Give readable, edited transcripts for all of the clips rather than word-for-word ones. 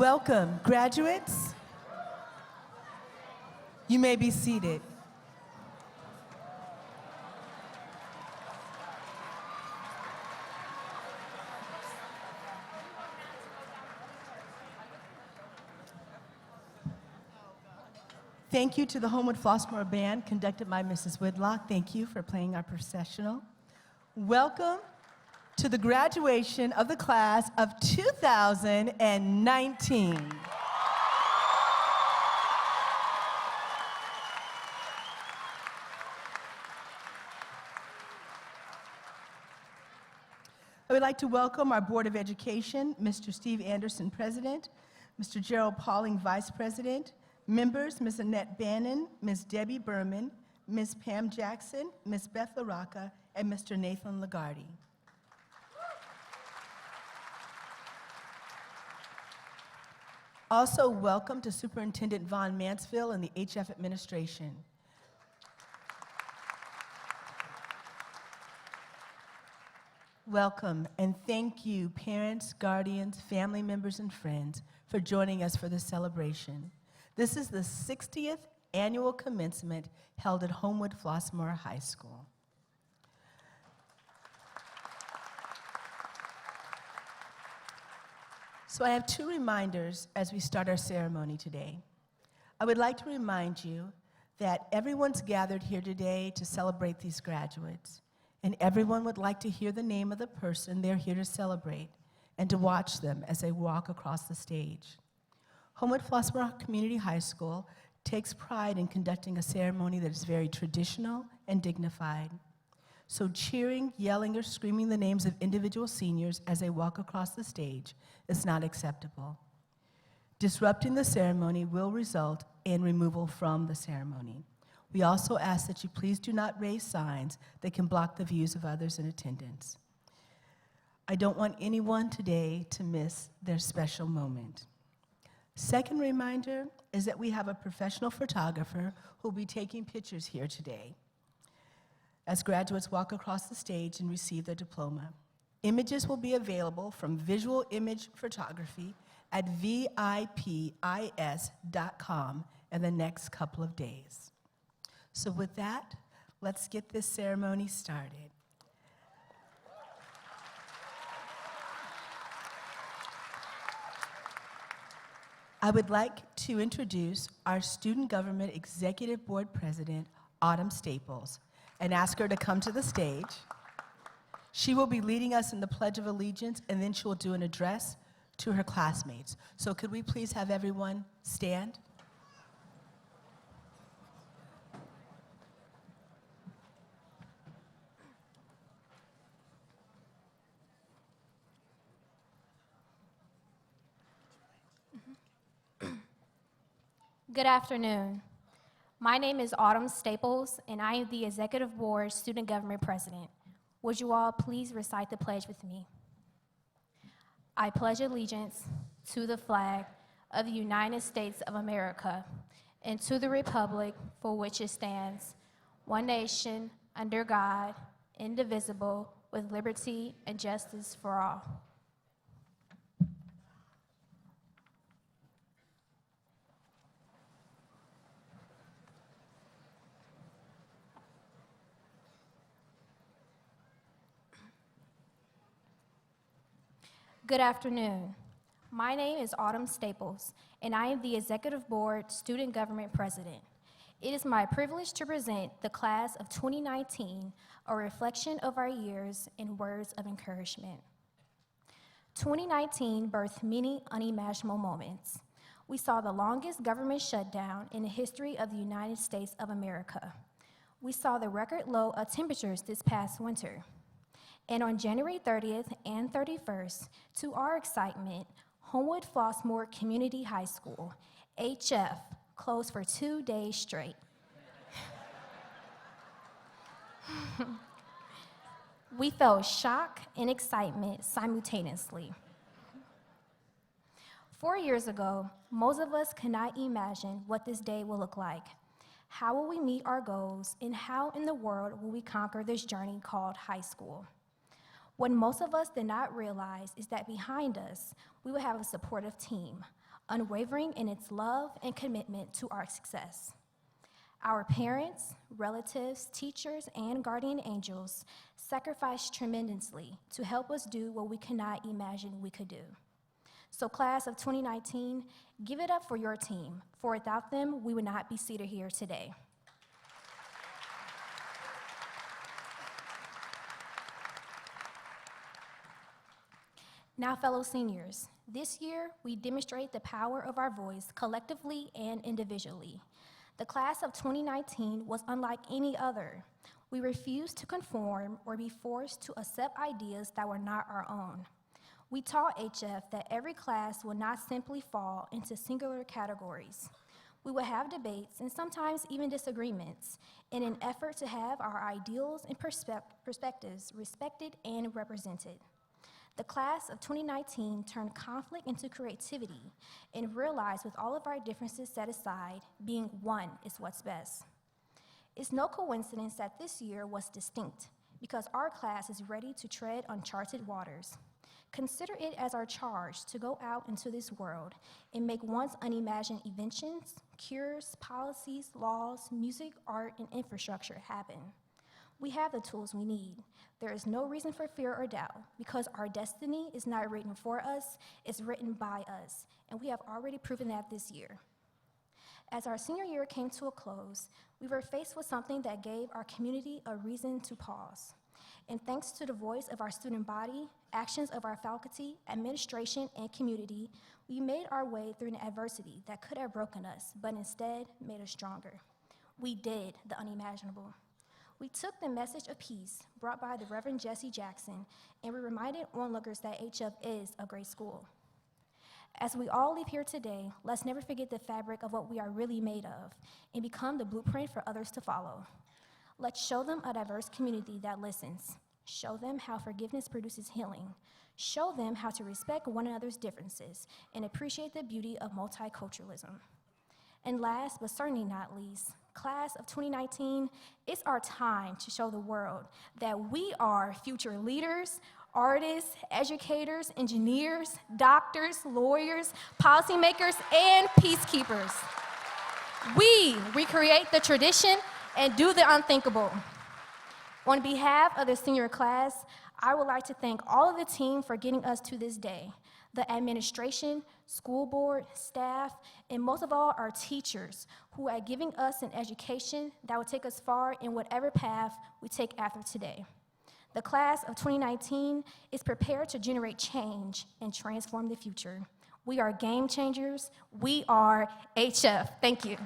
Welcome, graduates. You may be seated. Thank you to the Homewood-Flossmoor Band, conducted by Mrs. Whitlock. Thank you for playing our processional. Welcome to the graduation of the class of 2019. I would like to welcome our Board of Education, Mr. Steve Anderson, President, Mr. Gerald Pauling, Vice President, members, Ms. Annette Bannon, Ms. Debbie Berman, Ms. Pam Jackson, Ms. Beth LaRocca, and Mr. Nathan Lagarde. Also, welcome to Superintendent Von Mansfield and the HF administration. Welcome, and thank you, parents, guardians, family members, and friends, for joining us for this celebration. This is the 60th annual commencement held at Homewood-Flossmoor High School. So I have two reminders as we start our ceremony today. I would like to remind you that everyone's gathered here today to celebrate these graduates, and everyone would like to hear the name of the person they're here to celebrate and to watch them as they walk across the stage. Homewood-Flossmoor Community High School takes pride in conducting a ceremony that is very traditional and dignified. So cheering, yelling, or screaming the names of individual seniors as they walk across the stage is not acceptable. Disrupting the ceremony will result in removal from the ceremony. We also ask that you please do not raise signs that can block the views of others in attendance. I don't want anyone today to miss their special moment. Second reminder is that we have a professional photographer who will be taking pictures here today as graduates walk across the stage and receive their diploma. Images will be available from Visual Image Photography at vipis.com in the next couple of days. So with that, let's get this ceremony started. I would like to introduce our Student Government Executive Board President, Autumn Staples, and ask her to come to the stage. She will be leading us in the Pledge of Allegiance, and then she will do an address to her classmates. So could we please have everyone stand? Good afternoon. My name is Autumn Staples, and I am the Executive Board Student Government President. Would you all please recite the pledge with me? I pledge allegiance to the flag of the United States of America and to the republic for which it stands, one nation, under God, indivisible, with liberty and justice for all. Good afternoon. My name is Autumn Staples, and I am the Executive Board Student Government President. It is my privilege to present the class of 2019, a reflection of our years in words of encouragement. 2019 birthed many unimaginable moments. We saw the longest government shutdown in the history of the United States of America. We saw the record low of temperatures this past winter. And on January 30th and 31st, to our excitement, Homewood-Flossmoor Community High School, HF, closed for 2 days straight. We felt shock and excitement simultaneously. 4 years ago, most of us could not imagine what this day will look like. How will we meet our goals, and how in the world will we conquer this journey called high school? What most of us did not realize is that behind us, we would have a supportive team, unwavering in its love and commitment to our success. Our parents, relatives, teachers, and guardian angels sacrificed tremendously to help us do what we cannot imagine we could do. So class of 2019, give it up for your team, for without them, we would not be seated here today. Now, fellow seniors, this year we demonstrate the power of our voice collectively and individually. The class of 2019 was unlike any other. We refused to conform or be forced to accept ideas that were not our own. We taught HF that every class will not simply fall into singular categories. We will have debates and sometimes even disagreements in an effort to have our ideals and perspectives respected and represented. The class of 2019 turned conflict into creativity and realized with all of our differences set aside, being one is what's best. It's no coincidence that this year was distinct because our class is ready to tread uncharted waters. Consider it as our charge to go out into this world and make once unimagined inventions, cures, policies, laws, music, art, and infrastructure happen. We have the tools we need. There is no reason for fear or doubt because our destiny is not written for us, it's written by us, and we have already proven that this year. As our senior year came to a close, we were faced with something that gave our community a reason to pause. And thanks to the voice of our student body, actions of our faculty, administration, and community, we made our way through an adversity that could have broken us, but instead made us stronger. We did the unimaginable. We took the message of peace brought by the Reverend Jesse Jackson, and we reminded onlookers that HF is a great school. As we all leave here today, let's never forget the fabric of what we are really made of and become the blueprint for others to follow. Let's show them a diverse community that listens. Show them how forgiveness produces healing. Show them how to respect one another's differences and appreciate the beauty of multiculturalism. And last, but certainly not least, class of 2019, it's our time to show the world that we are future leaders, artists, educators, engineers, doctors, lawyers, policymakers, and peacekeepers. We recreate the tradition and do the unthinkable. On behalf of the senior class, I would like to thank all of the team for getting us to this day, the administration, school board, staff, and most of all, our teachers, who are giving us an education that will take us far in whatever path we take after today. The class of 2019 is prepared to generate change and transform the future. We are game changers. We are HF. Thank you.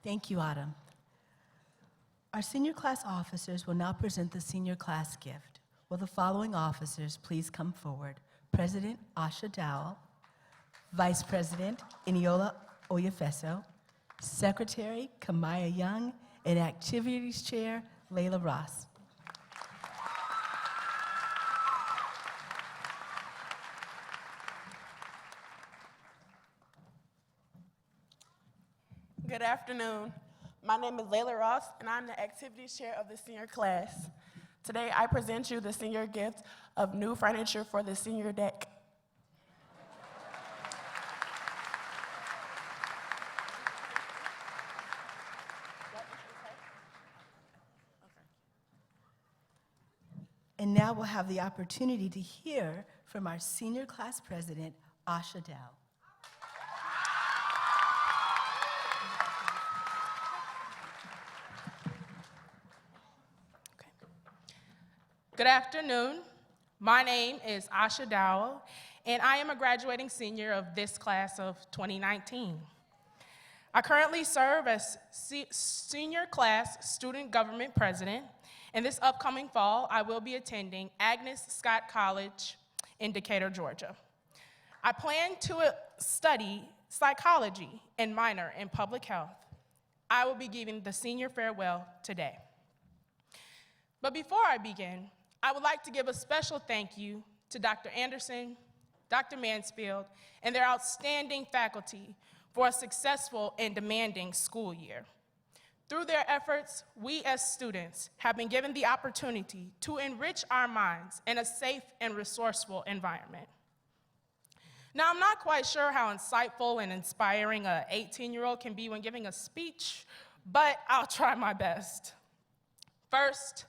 Thank you, Autumn. Our senior class officers will now present the senior class gift. Will the following officers please come forward? President Asha Dowell, Vice President Eniola Oyefeso, Secretary Kamaya Young, and Activities Chair Layla Ross. Good afternoon. My name is Layla Ross, and I'm the Activities Chair of the senior class. Today, I present you the senior gift of new furniture for the senior deck. And now we'll have the opportunity to hear from our senior class president, Asha Dowell. Good afternoon. My name is Asha Dowell, and I am a graduating senior of this class of 2019. I currently serve as senior class student government president, and this upcoming fall, I will be attending Agnes Scott College in Decatur, Georgia. I plan to study psychology and minor in public health. I will be giving the senior farewell today. But before I begin, I would like to give a special thank you to Dr. Anderson, Dr. Mansfield, and their outstanding faculty for a successful and demanding school year. Through their efforts, we as students have been given the opportunity to enrich our minds in a safe and resourceful environment. Now, I'm not quite sure how insightful and inspiring an 18-year-old can be when giving a speech, but I'll try my best. First,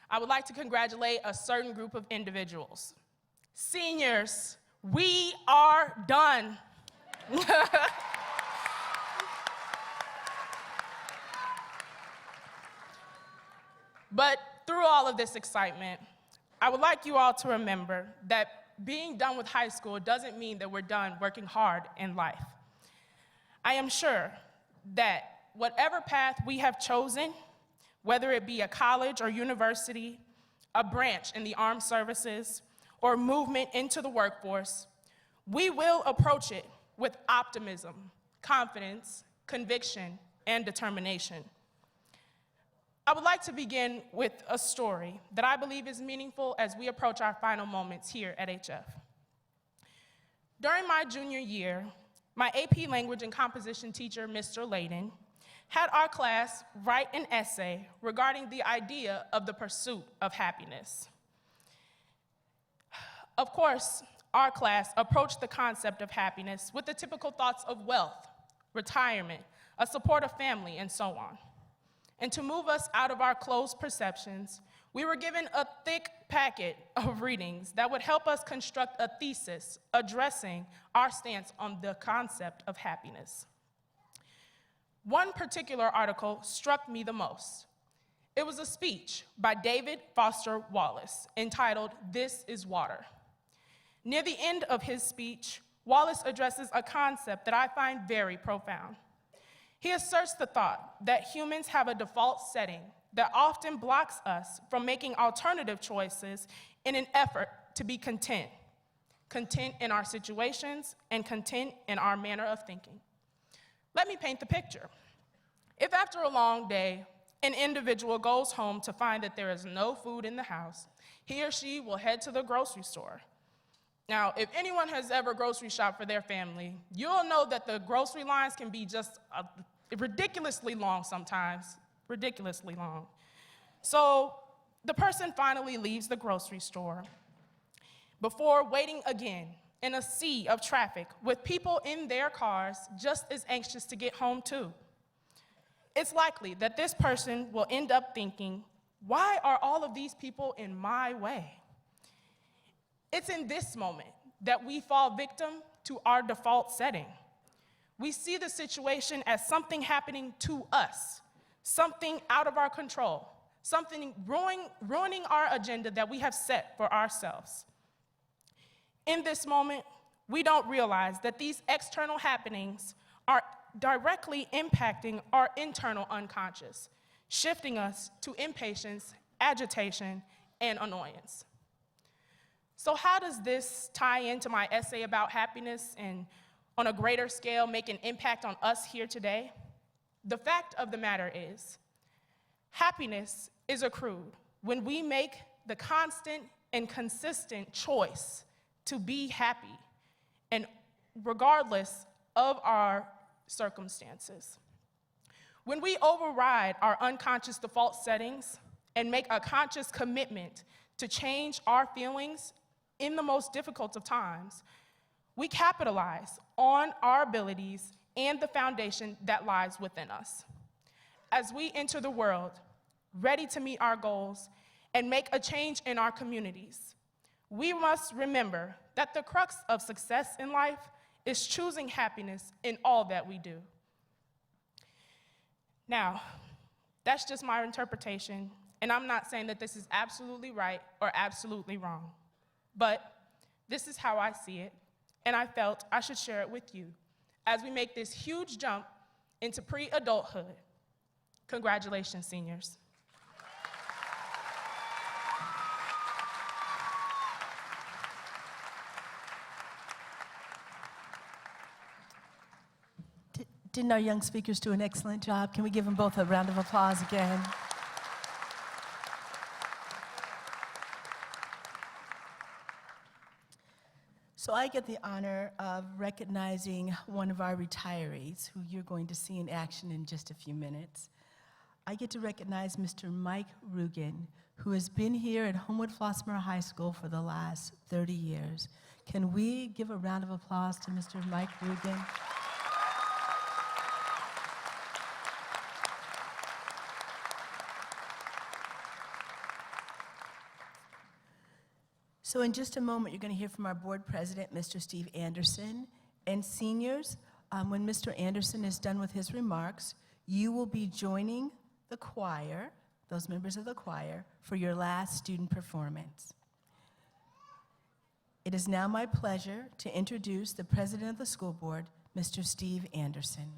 I would like to congratulate a certain group of individuals. Seniors, we are done. But through all of this excitement, I would like you all to remember that being done with high school doesn't mean that we're done working hard in life. I am sure that whatever path we have chosen, whether it be a college or university, a branch in the armed services, or movement into the workforce, we will approach it with optimism, confidence, conviction, and determination. I would like to begin with a story that I believe is meaningful as we approach our final moments here at HF. During my junior year, my AP Language and Composition teacher, Mr. Layden, had our class write an essay regarding the idea of the pursuit of happiness. Of course, our class approached the concept of happiness with the typical thoughts of wealth, retirement, a supportive family, and so on. And to move us out of our closed perceptions, we were given a thick packet of readings that would help us construct a thesis addressing our stance on the concept of happiness. One particular article struck me the most. It was a speech by David Foster Wallace entitled, "This is Water." Near the end of his speech, Wallace addresses a concept that I find very profound. He asserts the thought that humans have a default setting that often blocks us from making alternative choices in an effort to be content in our situations and content in our manner of thinking. Let me paint the picture. If after a long day, an individual goes home to find that there is no food in the house, he or she will head to the grocery store. Now, if anyone has ever grocery shopped for their family, you'll know that the grocery lines can be just ridiculously long sometimes, ridiculously long. So the person finally leaves the grocery store before waiting again in a sea of traffic with people in their cars just as anxious to get home too. It's likely that this person will end up thinking, why are all of these people in my way? It's in this moment that we fall victim to our default setting. We see the situation as something happening to us, something out of our control, something ruining our agenda that we have set for ourselves. In this moment, we don't realize that these external happenings are directly impacting our internal unconscious, shifting us to impatience, agitation, and annoyance. So how does this tie into my essay about happiness and on a greater scale make an impact on us here today? The fact of the matter is, happiness is accrued when we make the constant and consistent choice to be happy, and regardless of our circumstances. When we override our unconscious default settings and make a conscious commitment to change our feelings in the most difficult of times, we capitalize on our abilities and the foundation that lies within us. As we enter the world, ready to meet our goals and make a change in our communities, we must remember that the crux of success in life is choosing happiness in all that we do. Now, that's just my interpretation, and I'm not saying that this is absolutely right or absolutely wrong, but this is how I see it, and I felt I should share it with you as we make this huge jump into pre-adulthood. Congratulations, seniors. Didn't our young speakers do an excellent job? Can we give them both a round of applause again? So I get the honor of recognizing one of our retirees who you're going to see in action in just a few minutes. I get to recognize Mr. Mike Rugen, who has been here at Homewood-Flossmoor High School for the last 30 years. Can we give a round of applause to Mr. Mike Rugen? So in just a moment, you're going to hear from our board president, Mr. Steve Anderson. And seniors, when Mr. Anderson is done with his remarks, you will be joining the choir, those members of the choir, for your last student performance. It is now my pleasure to introduce the president of the school board, Mr. Steve Anderson.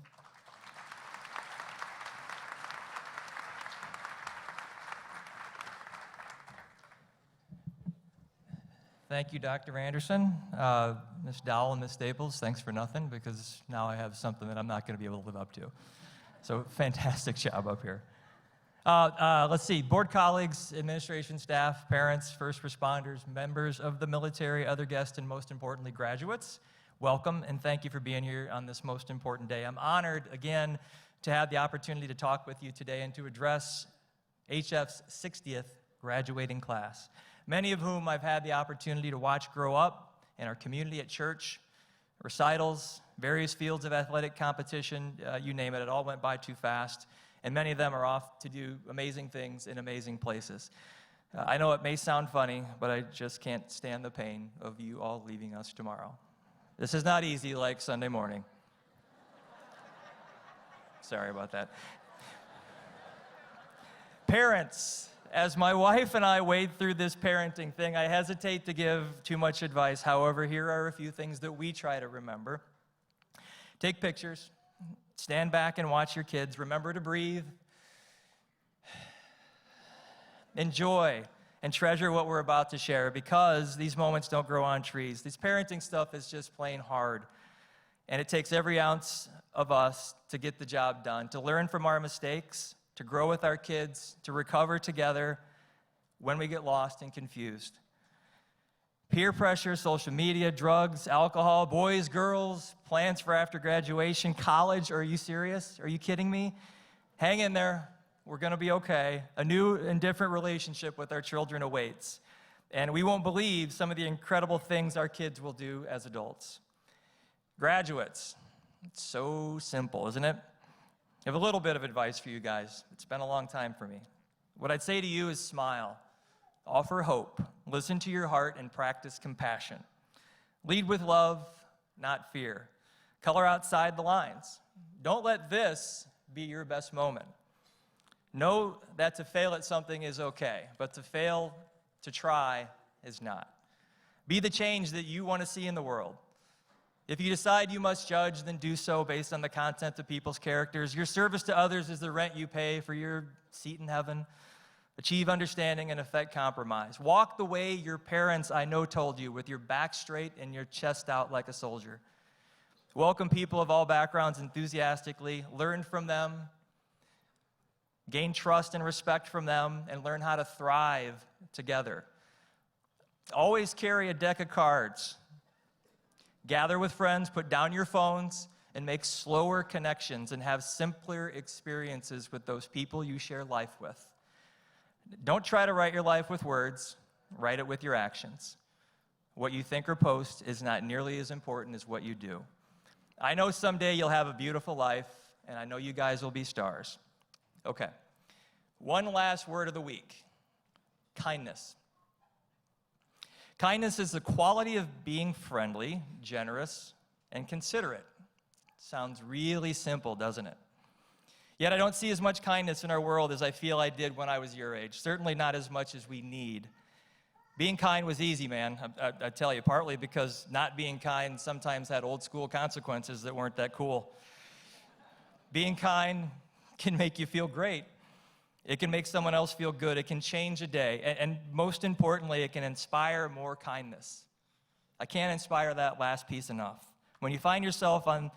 Thank you, Dr. Anderson. Ms. Dowell and Ms. Staples, thanks for nothing, because now I have something that I'm not going to be able to live up to. So fantastic job up here. Let's see, board colleagues, administration staff, parents, first responders, members of the military, other guests, and most importantly, graduates, welcome and thank you for being here on this most important day. I'm honored, again, to have the opportunity to talk with you today and to address HF's 60th graduating class, many of whom I've had the opportunity to watch grow up in our community at church, recitals, various fields of athletic competition, you name it, it all went by too fast, and many of them are off to do amazing things in amazing places. I know it may sound funny, but I just can't stand the pain of you all leaving us tomorrow. This is not easy like Sunday morning. Sorry about that. Parents, as my wife and I wade through this parenting thing, I hesitate to give too much advice. However, here are a few things that we try to remember. Take pictures, stand back and watch your kids. Remember to breathe. Enjoy and treasure what we're about to share, because these moments don't grow on trees. This parenting stuff is just plain hard, and it takes every ounce of us to get the job done, to learn from our mistakes, to grow with our kids, to recover together when we get lost and confused. Peer pressure, social media, drugs, alcohol, boys, girls, plans for after graduation, college. Are you serious? Are you kidding me? Hang in there. We're going to be okay. A new and different relationship with our children awaits. And we won't believe some of the incredible things our kids will do as adults. Graduates. It's so simple, isn't it? I have a little bit of advice for you guys. It's been a long time for me. What I'd say to you is smile. Offer hope. Listen to your heart and practice compassion. Lead with love, not fear. Color outside the lines. Don't let this be your best moment. Know that to fail at something is okay, but to fail to try is not. Be the change that you want to see in the world. If you decide you must judge, then do so based on the content of people's characters. Your service to others is the rent you pay for your seat in heaven. Achieve understanding and effect compromise. Walk the way your parents, I know, told you, with your back straight and your chest out like a soldier. Welcome people of all backgrounds enthusiastically. Learn from them. Gain trust and respect from them, and learn how to thrive together. Always carry a deck of cards. Gather with friends, put down your phones, and make slower connections and have simpler experiences with those people you share life with. Don't try to write your life with words, write it with your actions. What you think or post is not nearly as important as what you do. I know someday you'll have a beautiful life, and I know you guys will be stars. Okay, one last word of the week, kindness. Kindness is the quality of being friendly, generous, and considerate. Sounds really simple, doesn't it? Yet I don't see as much kindness in our world as I feel I did when I was your age, certainly not as much as we need. Being kind was easy, man, I tell you, partly because not being kind sometimes had old school consequences that weren't that cool. Being kind can make you feel great. It can make someone else feel good. It can change a day. And most importantly, it can inspire more kindness. I can't inspire that last piece enough. When you find yourself on,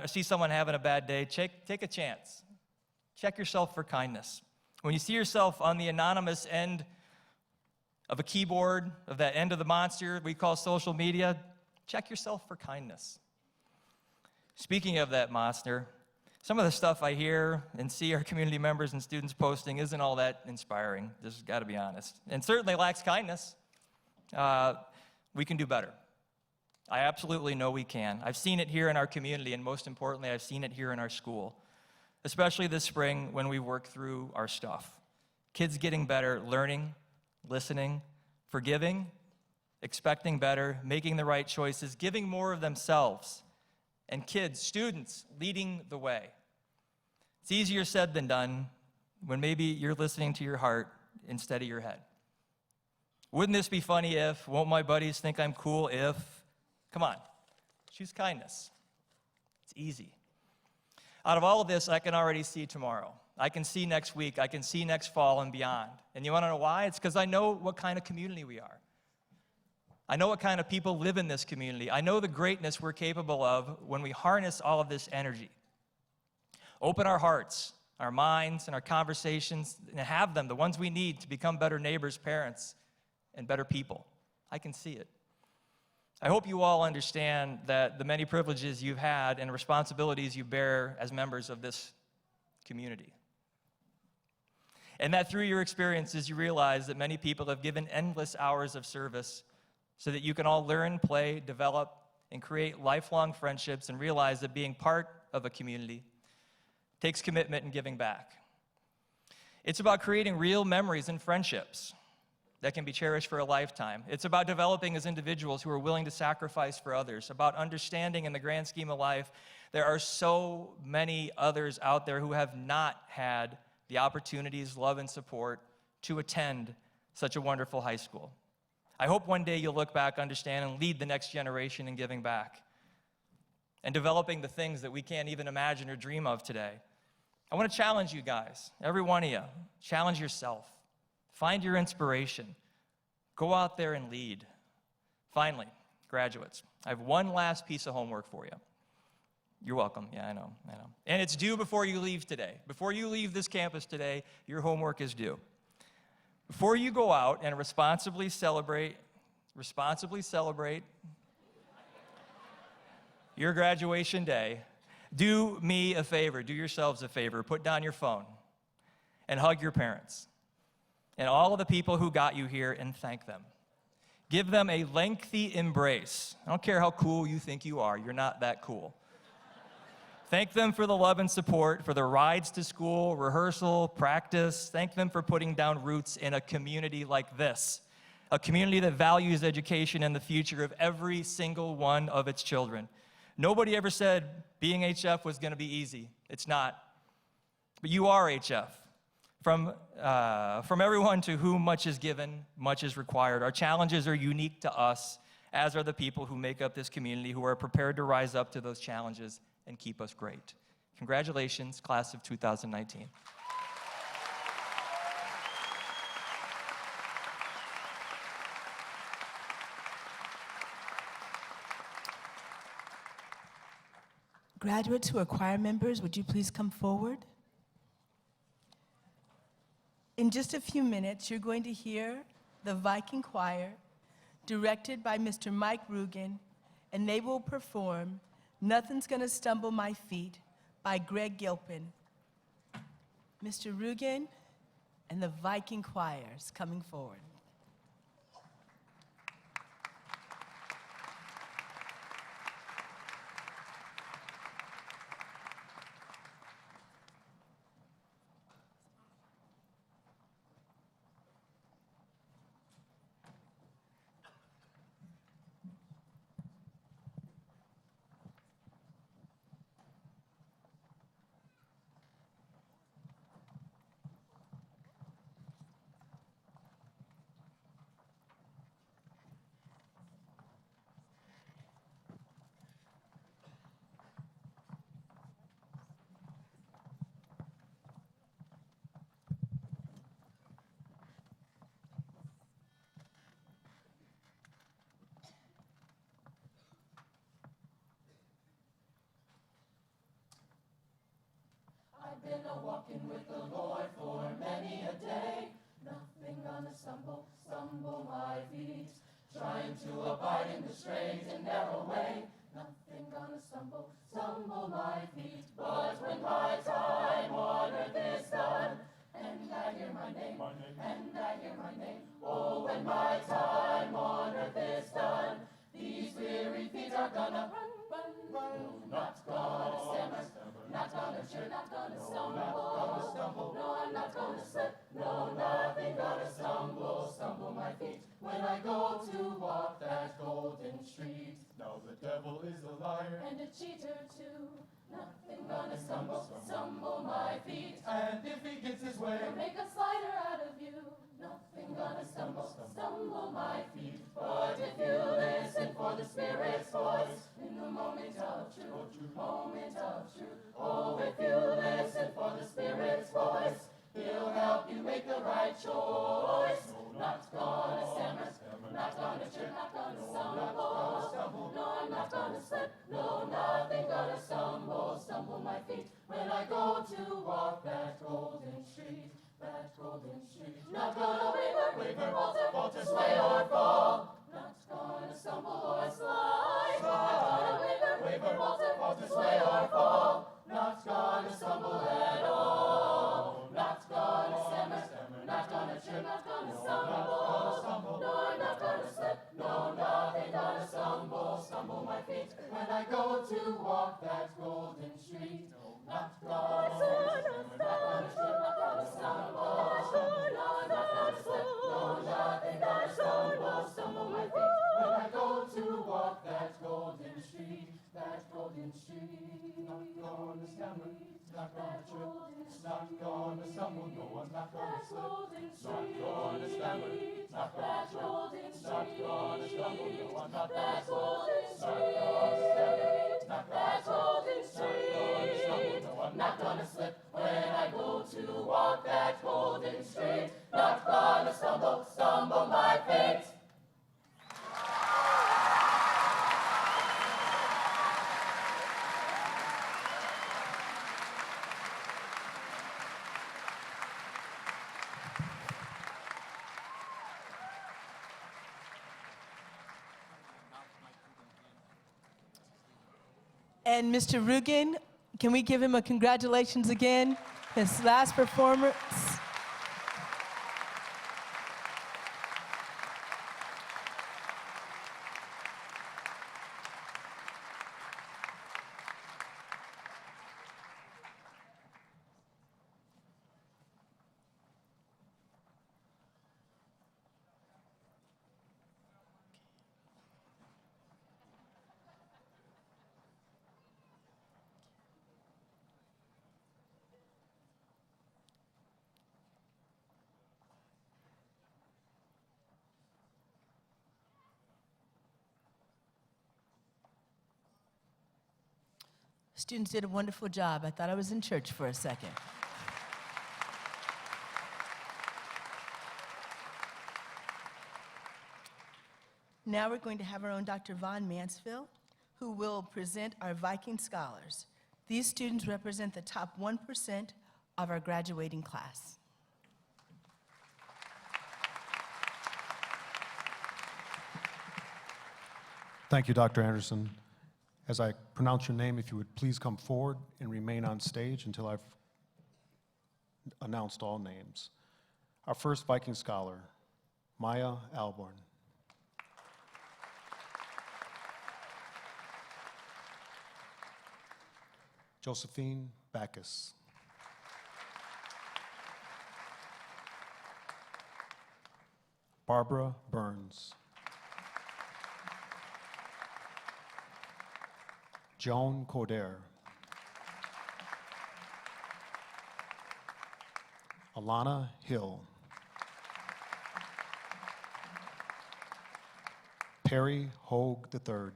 see someone having a bad day, take a chance. Check yourself for kindness. When you see yourself on the anonymous end of a keyboard, of that end of the monster we call social media, check yourself for kindness. Speaking of that monster, Some of the stuff I hear and see our community members and students posting isn't all that inspiring, just got to be honest, and certainly lacks kindness. We can do better. I absolutely know we can. I've seen it here in our community, and most importantly, I've seen it here in our school, especially this spring when we work through our stuff. Kids getting better, learning, listening, forgiving, expecting better, making the right choices, giving more of themselves, and kids, students, leading the way. It's easier said than done when maybe you're listening to your heart instead of your head. Wouldn't this be funny if, won't my buddies think I'm cool if, come on, choose kindness. It's easy. Out of all of this, I can already see tomorrow. I can see next week. I can see next fall and beyond. And you want to know why? It's because I know what kind of community we are. I know what kind of people live in this community. I know the greatness we're capable of when we harness all of this energy. Open our hearts, our minds, and our conversations, and have them, the ones we need to become better neighbors, parents, and better people. I can see it. I hope you all understand that the many privileges you've had and responsibilities you bear as members of this community. And that through your experiences, you realize that many people have given endless hours of service so that you can all learn, play, develop, and create lifelong friendships and realize that being part of a community takes commitment and giving back. It's about creating real memories and friendships that can be cherished for a lifetime. It's about developing as individuals who are willing to sacrifice for others, about understanding in the grand scheme of life, there are so many others out there who have not had the opportunities, love, and support to attend such a wonderful high school. I hope one day you'll look back, understand, and lead the next generation in giving back and developing the things that we can't even imagine or dream of today. I want to challenge you guys, every one of you. Challenge yourself. Find your inspiration. Go out there and lead. Finally, graduates, I have one last piece of homework for you. You're welcome. Yeah, I know. And it's due before you leave today. Before you leave this campus today, your homework is due. Before you go out and responsibly celebrate your graduation day, do me a favor, do yourselves a favor, put down your phone and hug your parents and all of the people who got you here and thank them. Give them a lengthy embrace. I don't care how cool you think you are, you're not that cool. Thank them for the love and support, for the rides to school, rehearsal, practice. Thank them for putting down roots in a community like this, a community that values education and the future of every single one of its children. Nobody ever said being HF was going to be easy. It's not. But you are HF. From everyone to whom much is given, much is required. Our challenges are unique to us, as are the people who make up this community who are prepared to rise up to those challenges and keep us great. Congratulations, class of 2019. Graduates who are choir members, would you please come forward? In just a few minutes, you're going to hear the Viking Choir, directed by Mr. Mike Rugen, and they will perform Nothing's Gonna Stumble My Feet by Greg Gilpin. Mr. Rugen and the Viking Choirs coming forward. Been a walking with the Lord for many a day. Nothing gonna stumble my feet. Trying to abide in the straight and narrow way. Nothing gonna stumble my feet. But when my trip, not gonna stumble. No, I'm not gonna slip. No, nothing gonna stumble my feet when I go to walk that golden street. Now the devil is a liar, And a cheater too. Nothing gonna stumble my feet. and if he gets his way, Or make a slider out of you. Nothing gonna stumble my feet. But if you listen for the Spirit's voice in the moment of truth, oh, if you listen for the Spirit's voice, He'll help you make the right choice. Not gonna stammer, not gonna trip, not gonna stumble. No, I'm not gonna slip. No, nothing gonna stumble my feet when I go to walk that golden street. That golden street. Not gonna waver, falter, sway or fall. Not gonna stumble or slide. Not gonna waver, falter, sway or fall. Not gonna stumble at all. Not gonna stammer, not gonna trip, not gonna stumble. No, I'm not gonna slip. No, nothing gonna stumble my feet when I go to walk that golden street. Not gonna trip, not gonna stumble. No, I'm not gonna slip. No, nothing gonna stumble my feet when I go to walk that golden street. That golden street. not gonna stammer, not gonna trip, not gonna stumble, no, I'm not gonna slip, not gonna stammer, not gonna trip, not gonna stumble, no, I'm not gonna slip, not gonna stammer, not gonna stumble, no, I'm Not gonna slip when I go to walk that golden street. Not gonna stumble my feet. And Mr. Rugen, can we give him a congratulations again? His last performance. Students did a wonderful job. I thought I was in church for a second. Now we're going to have our own Dr. Von Mansfield, who will present our Viking Scholars. These students represent the top 1% of our graduating class. Thank you, Dr. Anderson. As I pronounce your name, if you would please come forward and remain on stage until I've announced all names. Our first Viking Scholar, Maya Alborn. Josephine Backus. Barbara Burns. Joan Coder. Alana Hill. Perry Hogue III.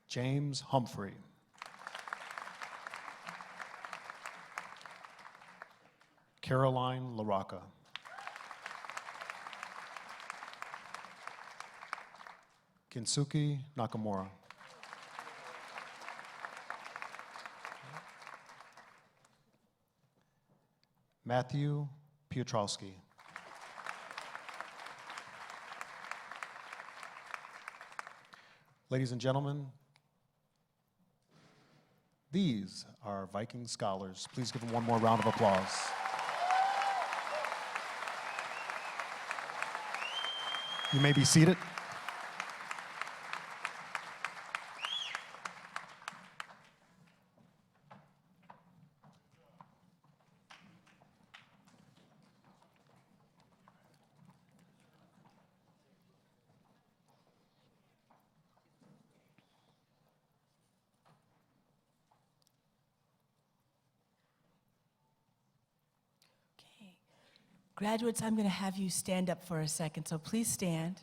James Humphrey. Caroline LaRocca. Kinsuke Nakamura. Matthew Piotrowski. Ladies and gentlemen, these are Viking Scholars. Please give them one more round of applause. You may be seated. Graduates, I'm going to have you stand up for a second, so please stand.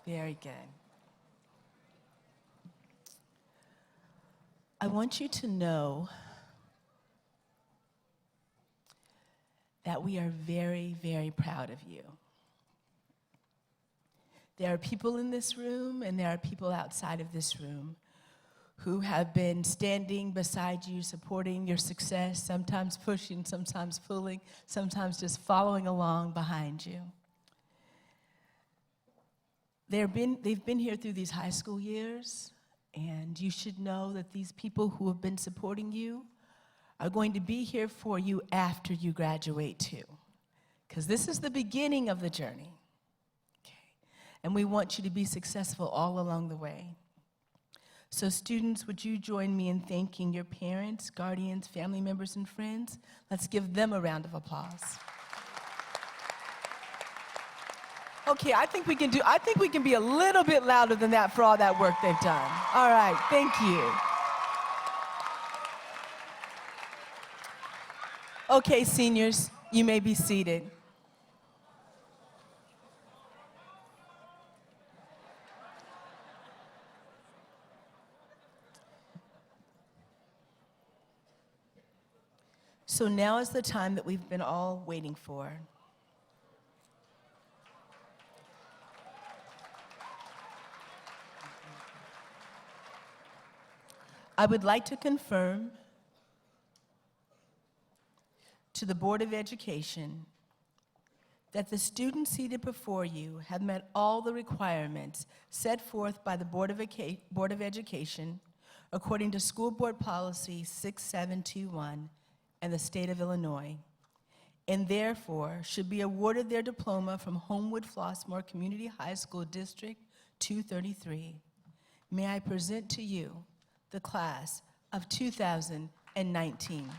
Very good. I want you to know that we are very, very proud of you. There are people in this room and there are people outside of this room who have been standing beside you, supporting your success, sometimes pushing, sometimes pulling, sometimes just following along behind you. They've been here through these high school years, and you should know that these people who have been supporting you are going to be here for you after you graduate too, because this is the beginning of the journey, okay? And we want you to be successful all along the way. So students, would you join me in thanking your parents, guardians, family members, and friends? Let's give them a round of applause. Okay, I think we can be a little bit louder than that for all that work they've done. All right, thank you. Okay, seniors, you may be seated. So now is the time that we've been all waiting for. I would like to confirm to the Board of Education that the students seated before you have met all the requirements set forth by the Board of Education according to School Board Policy 6721 and the State of Illinois, and therefore should be awarded their diploma from Homewood-Flossmoor Community High School District 233. May I present to you the class of 2019.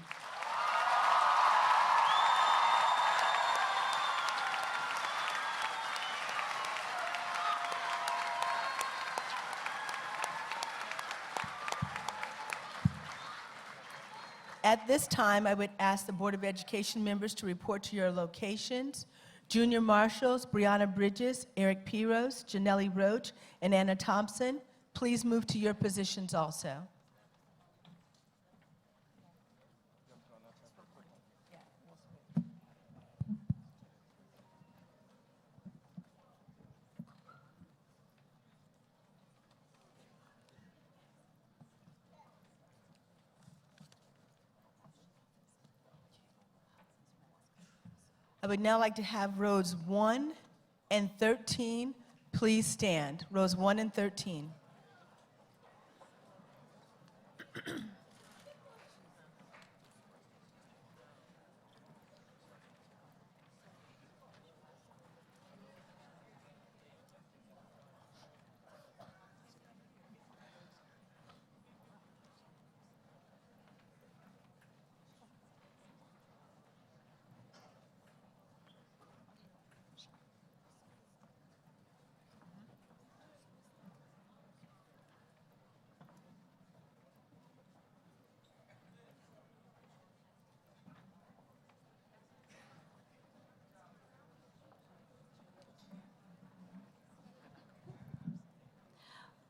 At this time, I would ask the Board of Education members to report to your locations. Junior Marshals, Brianna Bridges, Eric Piros, Janelli Roach, and Anna Thompson, please move to your positions also. I would now like to have rows 1 and 13 please stand. Rows 1 and 13.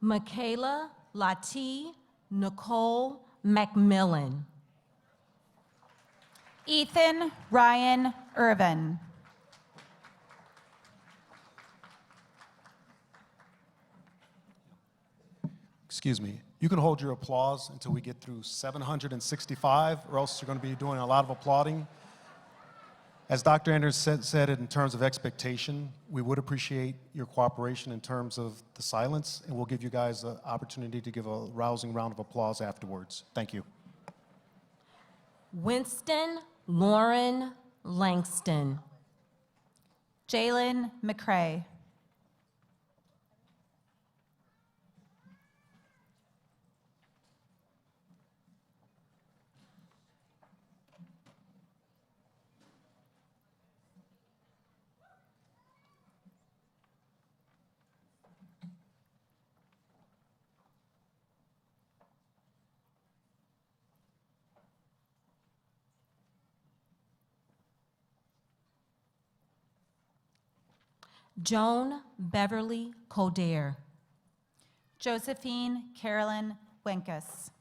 Michaela Lati Nicole McMillan. Ethan Ryan Irvin. Excuse me. You can hold your applause until we get through 765, or else you're going to be doing a lot of applauding. As Dr. Anderson said in terms of expectation, we would appreciate your cooperation in terms of the silence, and we'll give you guys the opportunity to give a rousing round of applause afterwards. Thank you. Winston Lauren Langston. Jalen McCrae. Joan Beverly Coder, Josephine Carolyn Wenkus.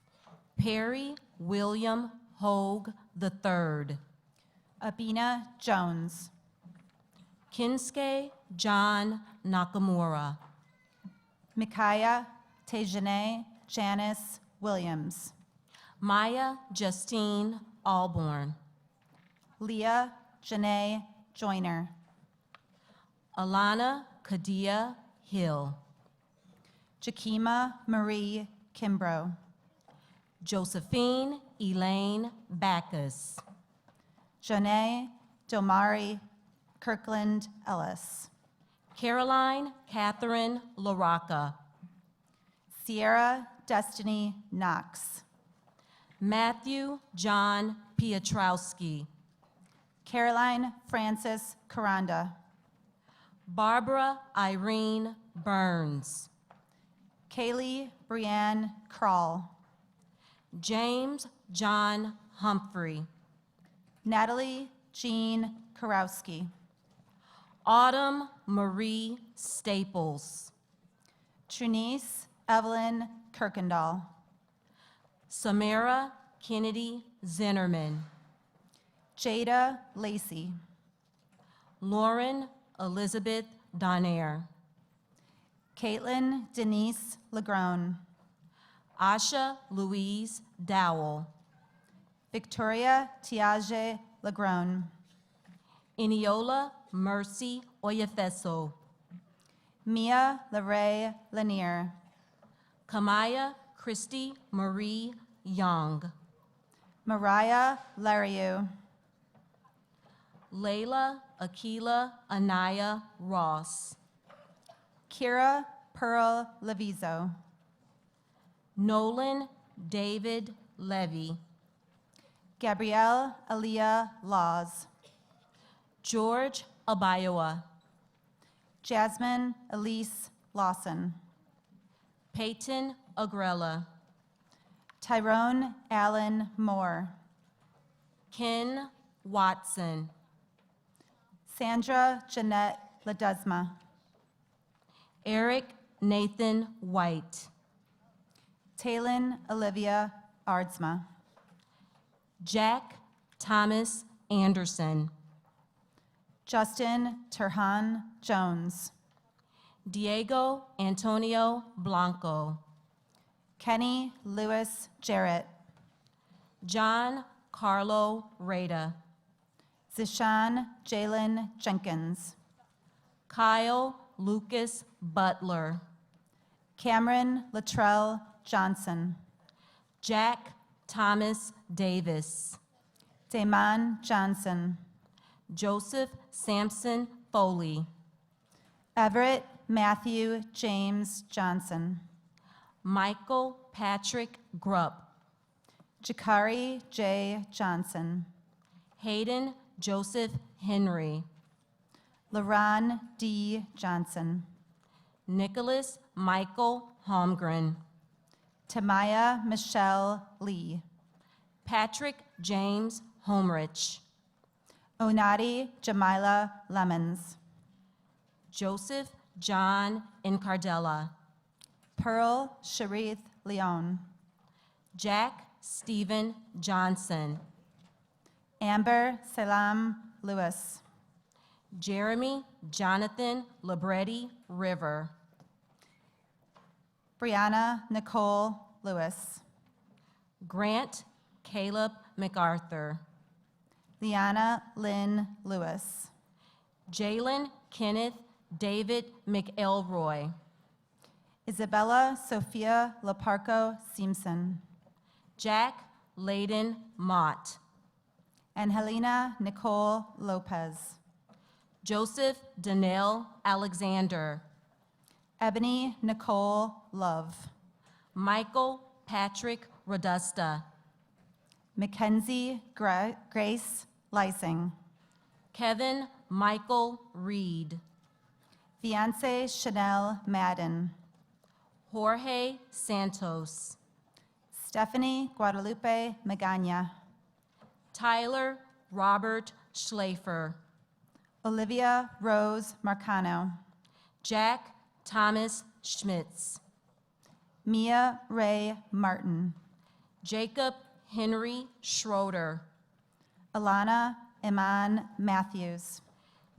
Perry William Hogue III, Abina Jones. Kinsuke John Nakamura, Micaiah Tejane Janice Williams. Maya Justine Alborn, Leah Janae Joyner. Alana Kadia Hill, Jakima Marie Kimbrough. Josephine Elaine Backus, Janae Domari Kirkland Ellis. Caroline Catherine LaRocca, Sierra Destiny Knox. Matthew John Piotrowski, Caroline Frances Caranda. Barbara Irene Burns, Kaylee Brianne Krall. James John Humphrey, Natalie Jean Karowski. Autumn Marie Staples, Trinice Evelyn Kirkendall. Samara Kennedy Zinnerman, Jada Lacey. Lauren Elizabeth Donaire, Caitlin Denise Lagrone. Asha Louise Dowell, Victoria Tiage Lagrone. Eniola Mercy Oyefeso, Mia LaRae Lanier. Kamaya Christy Marie Young, Mariah Lariu. Layla Akila Anaya Ross, Kira Pearl Levizo. Nolan David Levy, Gabrielle Aaliyah Laws. George Abayoa, Jasmine Elise Lawson. Peyton Agrella, Tyrone Allen Moore. Ken Watson, Sandra Jeanette Ledesma. Eric Nathan White, Taylin Olivia Ardsma. Jack Thomas Anderson, Justin Turhan Jones. Diego Antonio Blanco, Kenny Lewis Jarrett. John Carlo Rada, Zishan Jalen Jenkins. Kyle Lucas Butler, Cameron Latrell Johnson. Jack Thomas Davis, Damon Johnson. Joseph Sampson Foley, Everett Matthew James Johnson. Michael Patrick Grupp, Jakari J. Johnson. Hayden Joseph Henry, LaRon D. Johnson. Nicholas Michael Holmgren, Tamaya Michelle Lee. Patrick James Homerich, Onadi Jamila Lemons. Joseph John Incardella, Pearl Sharith Leon. Jack Stephen Johnson, Amber Salam Lewis. Jeremy Jonathan Libretti River, Brianna Nicole Lewis. Grant Caleb MacArthur, Liana Lynn Lewis. Jalen Kenneth David McElroy, Isabella Sophia Laparco Simpson. Jack Layden Mott, And Helena Nicole Lopez. Joseph Danelle Alexander, Ebony Nicole Love. Michael Patrick Rodusta, Mackenzie Grace Lysing. Kevin Michael Reed, Fiance Chanel Madden. Jorge Santos, Stephanie Guadalupe Magana. Tyler Robert Schlafer, Olivia Rose Marcano. Jack Thomas Schmitz. Mia Ray Martin. Jacob Henry Schroeder. Alana Iman Matthews.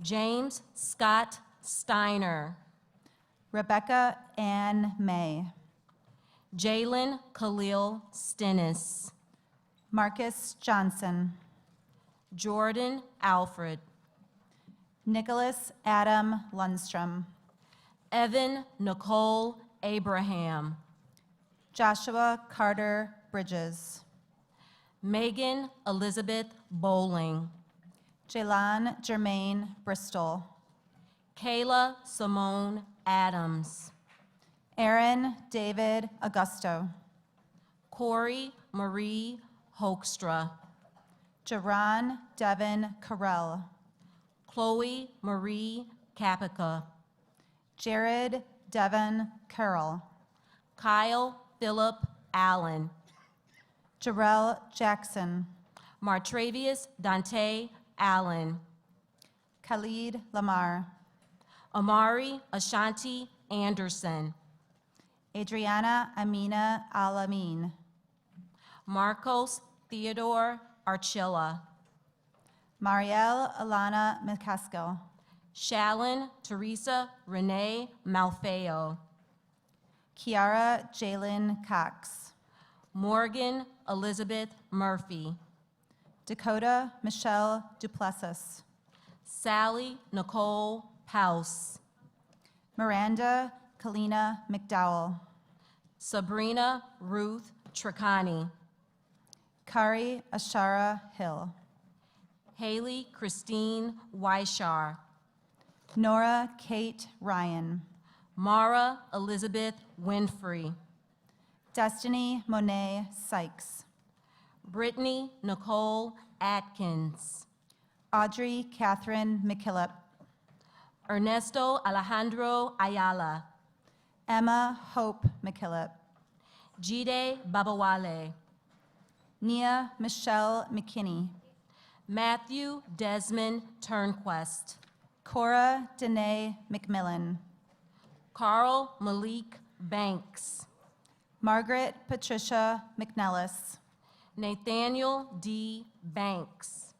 James Scott Steiner. Rebecca Ann May. Jalen Khalil Stennis. Marcus Johnson. Jordan Alfred. Nicholas Adam Lundstrom. Evan Nicole Abraham. Joshua Carter Bridges. Megan Elizabeth Bowling. Jalan Jermaine Bristol. Kayla Simone Adams. Aaron David Augusto. Corey Marie Hoekstra. Jaron Devin Carell. Chloe Marie Capica. Jared Devin Carroll. Kyle Philip Allen. Jarrell Jackson. Martravius Dante Allen. Khalid Lamar. Amari Ashanti Anderson. Adriana Amina Alamin. Marcos Theodore Archilla. Marielle Alana McCaskill. Shallon Teresa Renee Malfeo. Kiara Jalen Cox. Morgan Elizabeth Murphy. Dakota Michelle Duplessis. Sally Nicole House. Miranda Kalina McDowell. Sabrina Ruth Tricani. Kari Ashara Hill. Haley Christine Weishar. Nora Kate Ryan. Mara Elizabeth Winfrey. Destiny Monet Sykes. Brittany Nicole Atkins. Audrey Catherine McKillop. Ernesto Alejandro Ayala. Emma Hope McKillop. Jide Babawale. Nia Michelle McKinney. Matthew Desmond Turnquest. Cora Danae McMillan. Carl Malik Banks. Margaret Patricia McNellis. Nathaniel D. Banks.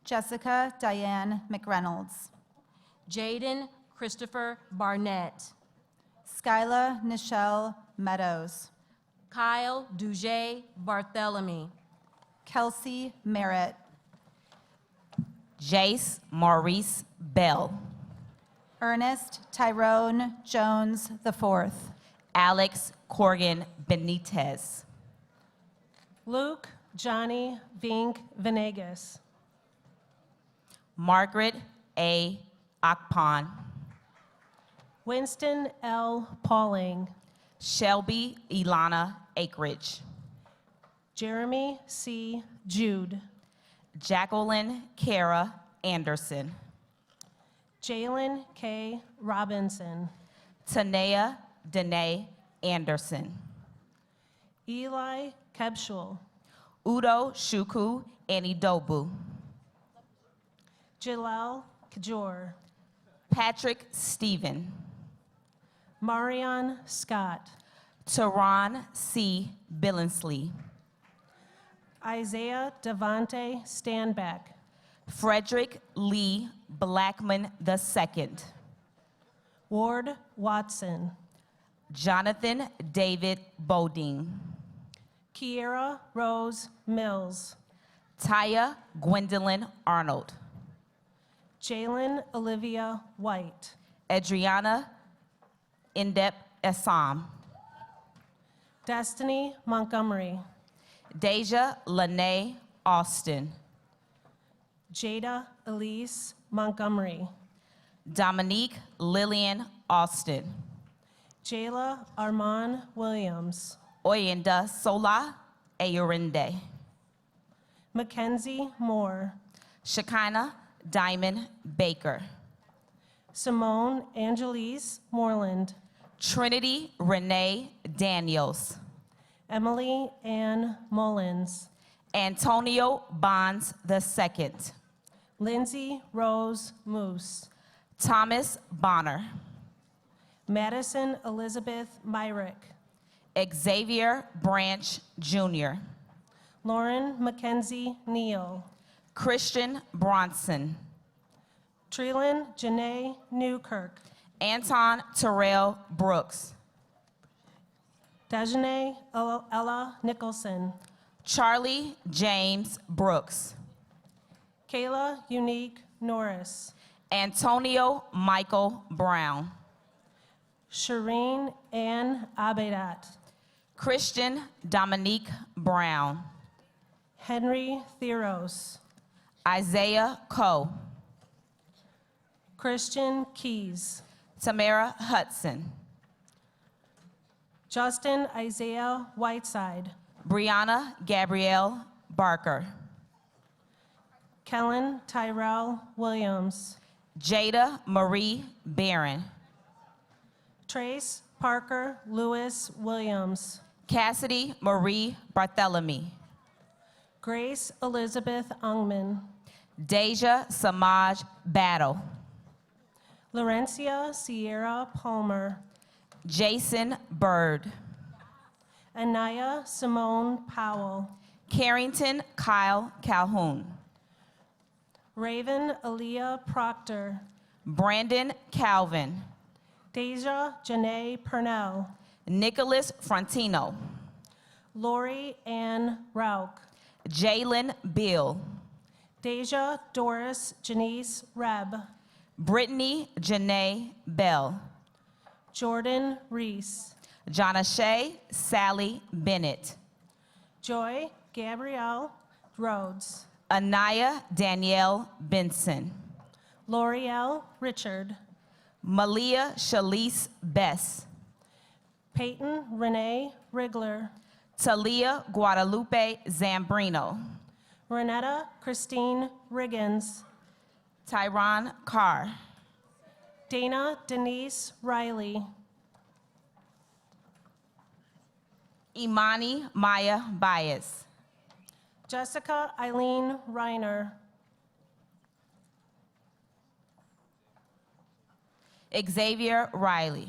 Jessica Diane McReynolds. Jaden Christopher Barnett. Skyla Nichelle Meadows. Kyle Duje Barthélemy. Kelsey Merritt. Jace Maurice Bell. Ernest Tyrone Jones IV. Alex Corgan Benitez. Luke Johnny Vink Venegas. Margaret A. Akpan. Winston L. Pauling. Shelby Ilana Akridge. Jeremy C. Jude. Jacqueline Kara Anderson. Jalen K. Robinson. Tanea Danae Anderson. Eli Kebschul. Udo Shuku Anidobu. Jalal Kajor. Patrick Stephen. Marion Scott. Teron C. Billingsley. Isaiah Devante Standback. Frederick Lee Blackman II. Ward Watson. Jonathan David Bodine. Kiera Rose Mills. Taya Gwendolyn Arnold. Jalen Olivia White. Adriana Indep Assam. Destiny Montgomery. Deja Lene Austin. Jada Elise Montgomery. Dominique Lillian Austin. Jayla Armand Williams. Oyenda Sola Ayorinde. Mackenzie Moore. Shekinah Diamond Baker. Simone Angelise Moreland. Trinity Renee Daniels. Emily Ann Mullins. Antonio Bonds II. Lindsay Rose Moose. Thomas Bonner. Madison Elizabeth Myrick, Xavier Branch Jr., Lauren Mackenzie Neal, Christian Bronson, Treelyn Janae Newkirk, Anton Terrell Brooks, Dejanae Ella Nicholson, Charlie James Brooks, Kayla Unique Norris, Antonio Michael Brown, Shireen Ann Abedat, Christian Dominique Brown, Henry Theros, Isaiah Coe, Christian Keys, Tamara Hudson, Justin Isaiah Whiteside, Brianna Gabrielle Barker, Kellen Tyrell Williams, Jada Marie Barron, Trace Parker Lewis Williams, Cassidy Marie Barthélemy, Grace Elizabeth Ungman, Deja Samaj Battle, Laurencia Sierra Palmer, Jason Bird, Anaya Simone Powell, Carrington Kyle Calhoun, Raven Aaliyah Proctor, Brandon Calvin, Deja Janae Purnell, Nicholas Frontino, Lori Ann Rauch, Jalen Bill, Deja Doris Janice Reb, Brittany Janae Bell, Jordan Reese, Jonashay Sally Bennett, Joy Gabrielle Rhodes, Anaya Danielle Benson, L'Oreal Richard, Malia Shalise Bess, Peyton Renee Rigler, Talia Guadalupe Zambrino, Renetta Christine Riggins, Tyron Carr, Dana Denise Riley, Imani Maya Baez, Jessica Eileen Reiner, Xavier Riley,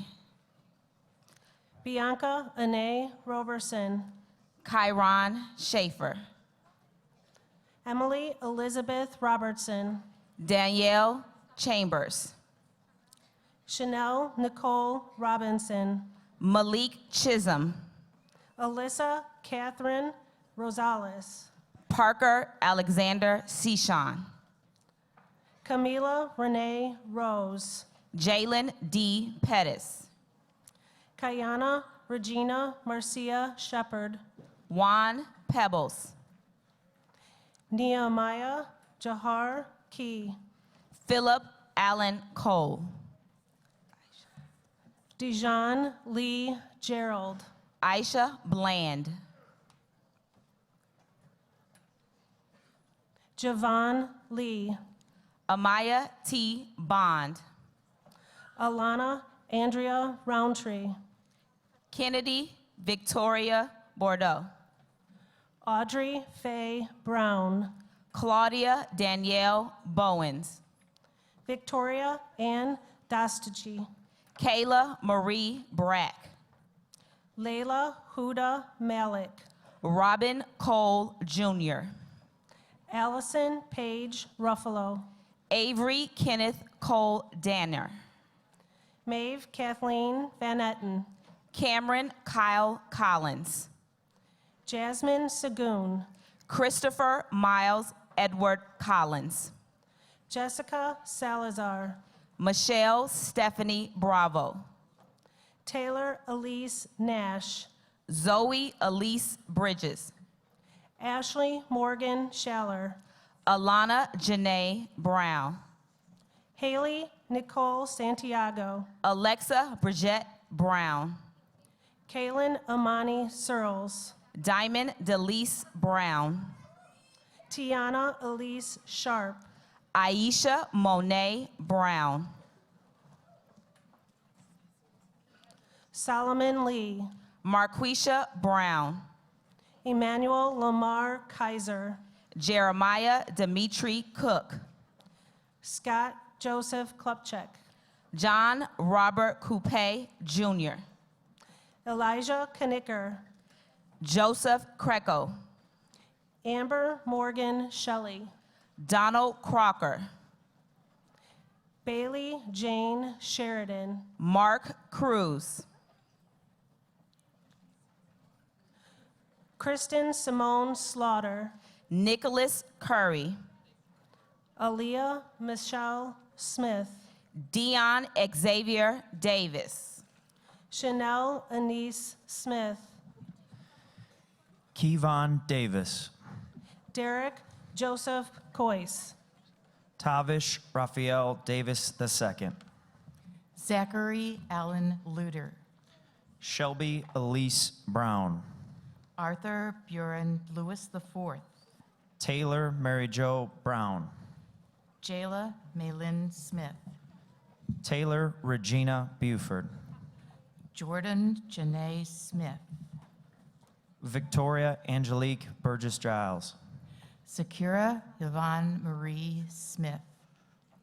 Bianca Anae Roberson, Kyron Schaefer, Emily Elizabeth Robertson, Danielle Chambers, Chanel Nicole Robinson, Malik Chisholm, Alyssa Catherine Rosales, Parker Alexander Seshon, Camila Renee Rose, Jalen D. Pettis, Kayana Regina Marcia Shepard, Juan Pebbles, Nehemiah Jahar Key, Philip Allen Cole, Dijon Lee Gerald, Aisha Bland, Javon Lee, Amaya T. Bond, Alana Andrea Roundtree, Kennedy Victoria Bordeaux, Audrey Faye Brown, Claudia Danielle Bowens, Victoria Ann Dastachi, Kayla Marie Brack, Layla Huda Malik, Robin Cole Jr., Allison Page Ruffalo, Avery Kenneth Cole Danner, Maeve Kathleen Van Etten, Cameron Kyle Collins, Jasmine Sagoon, Christopher Miles Edward Collins, Jessica Salazar, Michelle Stephanie Bravo, Taylor Elise Nash, Zoe Elise Bridges, Ashley Morgan Schaller, Alana Janae Brown, Haley Nicole Santiago, Alexa Bridgette Brown, Kaylin Amani Searles, Diamond Delise Brown, Tiana Elise Sharp, Aisha Monet Brown, Solomon Lee, Marquisha Brown, Emmanuel Lamar Kaiser, Jeremiah Dimitri Cook, Scott Joseph Klupchek, John Robert Coupe, Jr. Elijah Knicker, Joseph Kreco, Amber Morgan Shelley, Donald Crocker, Bailey Jane Sheridan, Mark Cruz, Kristen Simone Slaughter, Nicholas Curry, Aaliyah Michelle Smith, Dion Xavier Davis, Chanel Anise Smith, Kevon Davis, Derek Joseph Coyce, Tavish Raphael Davis II, Zachary Allen Luter, Shelby Elise Brown, Arthur Buren Lewis IV, Taylor Mary Jo Brown, Jayla Maylin Smith, Taylor Regina Buford, Jordan Janae Smith, Victoria Angelique Burgess Giles, Sakura Yvonne Marie Smith,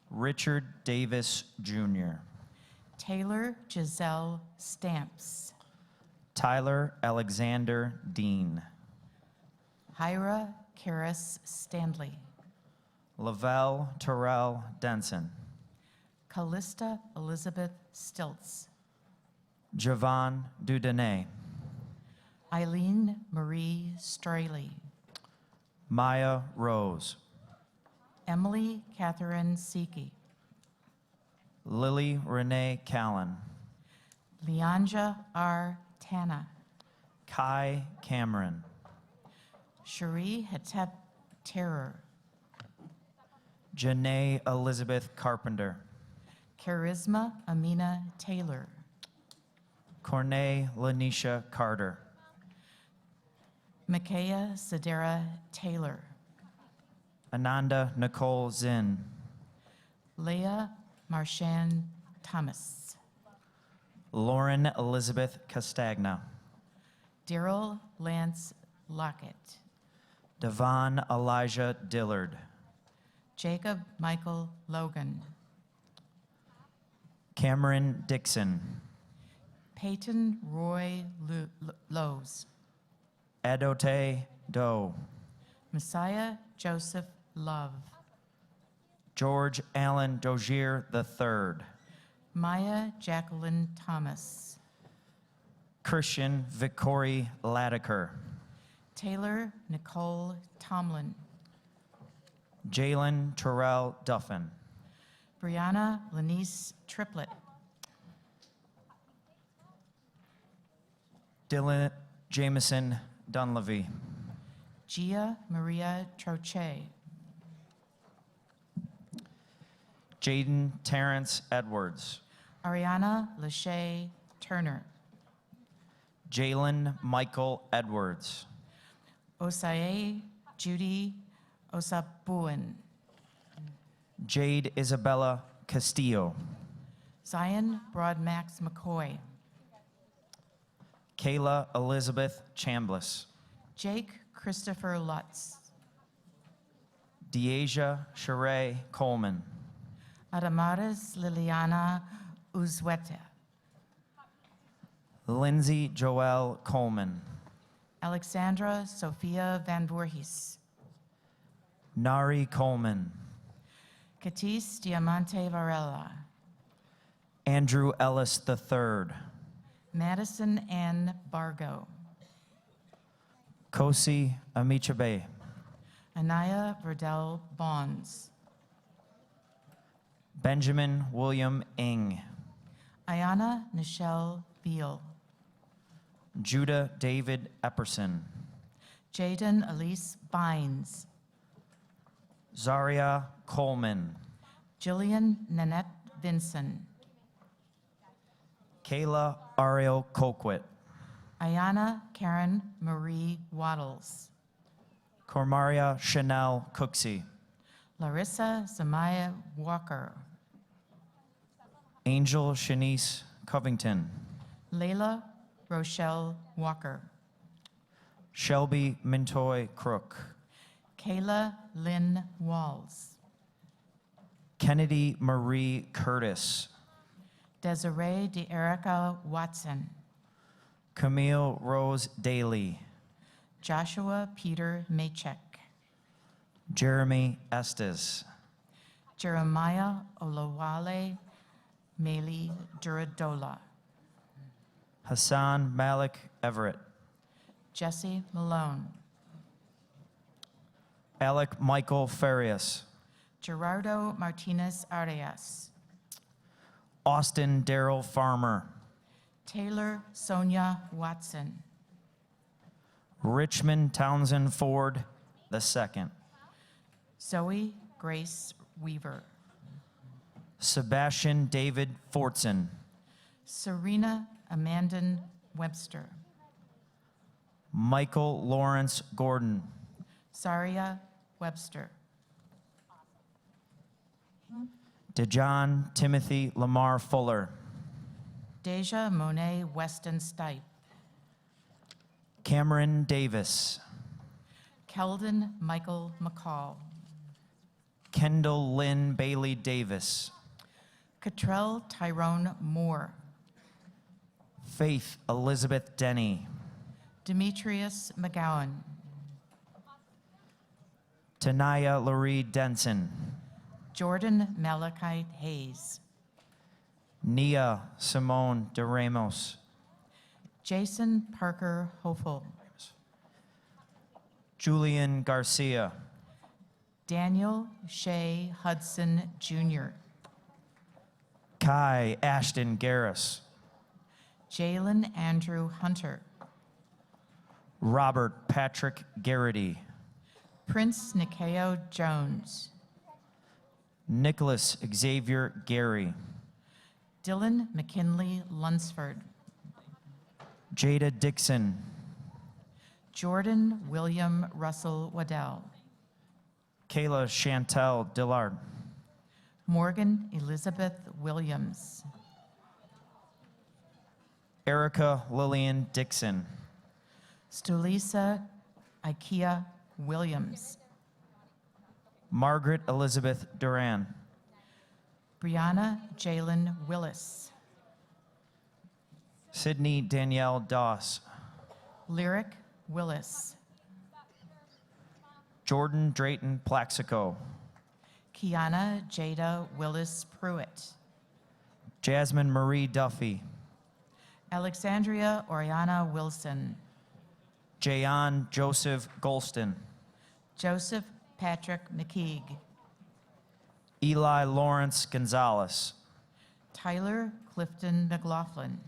Richard Davis Jr., Taylor Giselle Stamps, Tyler Alexander Dean, Hyra Karis Stanley, Lavelle Terrell Denson, Callista Elizabeth Stilts, Javon Dudonay, Eileen Marie Straley, Maya Rose, Emily Catherine Siki, Lily Renee Callan, Leandra R. Tana, Kai Cameron, Cherie Hetep Terror, Janae Elizabeth Carpenter, Charisma Amina Taylor, Cornay Lanisha Carter, Micaiah Sedera Taylor, Ananda Nicole Zinn, Leah Marshan Thomas, Lauren Elizabeth Castagna, Daryl Lance Lockett, Devon Elijah Dillard, Jacob Michael Logan, Cameron Dixon, Peyton Roy Lowe's, Adote Doe, Messiah Joseph Love, George Allen Dozier III, Maya Jacqueline Thomas, Christian Vicori Latiker, Taylor Nicole Tomlin, Jalen Terrell Duffin, Brianna Lanice Triplett, Dylan Jameson Dunleavy, Gia Maria Troche, Jaden Terrence Edwards, Ariana Lachey Turner, Jalen Michael Edwards, Osae Judy Osabuan, Jade Isabella Castillo, Zion Broadmax McCoy, Kayla Elizabeth Chambliss, Jake Christopher Lutz, Deasia Sheree Coleman, Adamaris Liliana Uzweta, Lindsay Joelle Coleman, Alexandra Sophia Van Voorhees, Nari Coleman, Katis Diamante Varela, Andrew Ellis III, Madison Ann Bargo, Kosi Amichabe, Anaya Verdell Bonds, Benjamin William Ing, Ayana Nichelle Beal, Judah David Epperson, Jaden Elise Bynes, Zaria Coleman, Jillian Nanette Vinson, Kayla Ariel Colquitt, Ayana Karen Marie Waddles, Cormaria Chanel Cooksey, Larissa Zamaya Walker, Angel Shanice Covington, Layla Rochelle Walker, Shelby Mintoy Crook, Kayla Lynn Walls, Kennedy Marie Curtis, Desiree DeErica Watson. Camille Rose Daly. Joshua Peter Maychek. Jeremy Estes. Jeremiah Olawale Meli Duradola. Hassan Malik Everett. Jesse Malone. Alec Michael Farias. Gerardo Martinez Arias. Austin Darrell Farmer. Taylor Sonia Watson. Richmond Townsend Ford II. Zoe Grace Weaver. Sebastian David Fortson. Serena Amandon Webster. Michael Lawrence Gordon. Zaria Webster. DeJohn Timothy Lamar Fuller. Deja Monet Weston Stipe. Cameron Davis. Keldon Michael McCall. Kendall Lynn Bailey Davis. Cottrell Tyrone Moore. Faith Elizabeth Denny. Demetrius McGowan. Tanaya Laurie Denson. Jordan Malachite Hayes. Nia Simone de Ramos. Jason Parker Hofel. Julian Garcia. Daniel Shea Hudson Jr. Kai Ashton Garris. Jalen Andrew Hunter. Robert Patrick Garrity. Prince Nikeo Jones. Nicholas Xavier Gary. Dylan McKinley Lunsford. Jada Dixon. Jordan William Russell Waddell. Kayla Chantel Dillard. Morgan Elizabeth Williams. Erica Lillian Dixon. Stulisa Ikea Williams. Margaret Elizabeth Duran. Brianna Jalen Willis. Sydney Danielle Doss. Lyric Willis. Jordan Drayton Plaxico. Kiana Jada Willis Pruitt. Jasmine Marie Duffy. Alexandria Oriana Wilson. Jayon Joseph Golston. Joseph Patrick McKeague. Eli Lawrence Gonzalez. Tyler Clifton McLaughlin.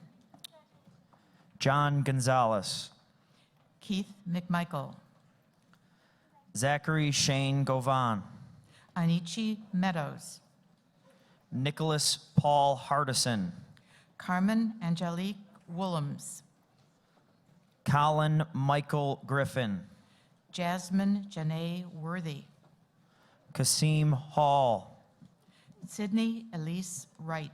John Gonzalez. Keith McMichael. Zachary Shane Govan. Anichi Meadows. Nicholas Paul Hardison. Carmen Angelique Woolhams. Colin Michael Griffin. Jasmine Janae Worthy. Kasim Hall. Sydney Elise Wright.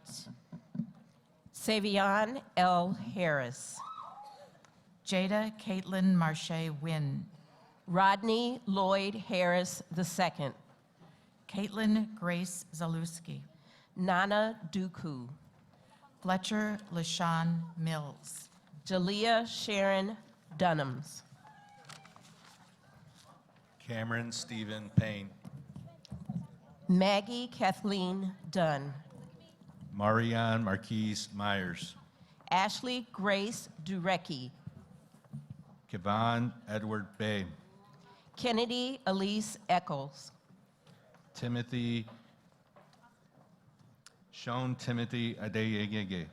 Savion L. Harris. Jada Caitlin Marche Wynn. Rodney Lloyd Harris II. Caitlin Grace Zalewski. Nana Duku. Fletcher LaShawn Mills. Jalea Sharon Dunhams. Cameron Stephen Payne. Maggie Kathleen Dunn. Marianne Marquise Myers. Ashley Grace Durecki. Kevon Edward Bay. Kennedy Elise Eccles. Sean Timothy Adeyegege.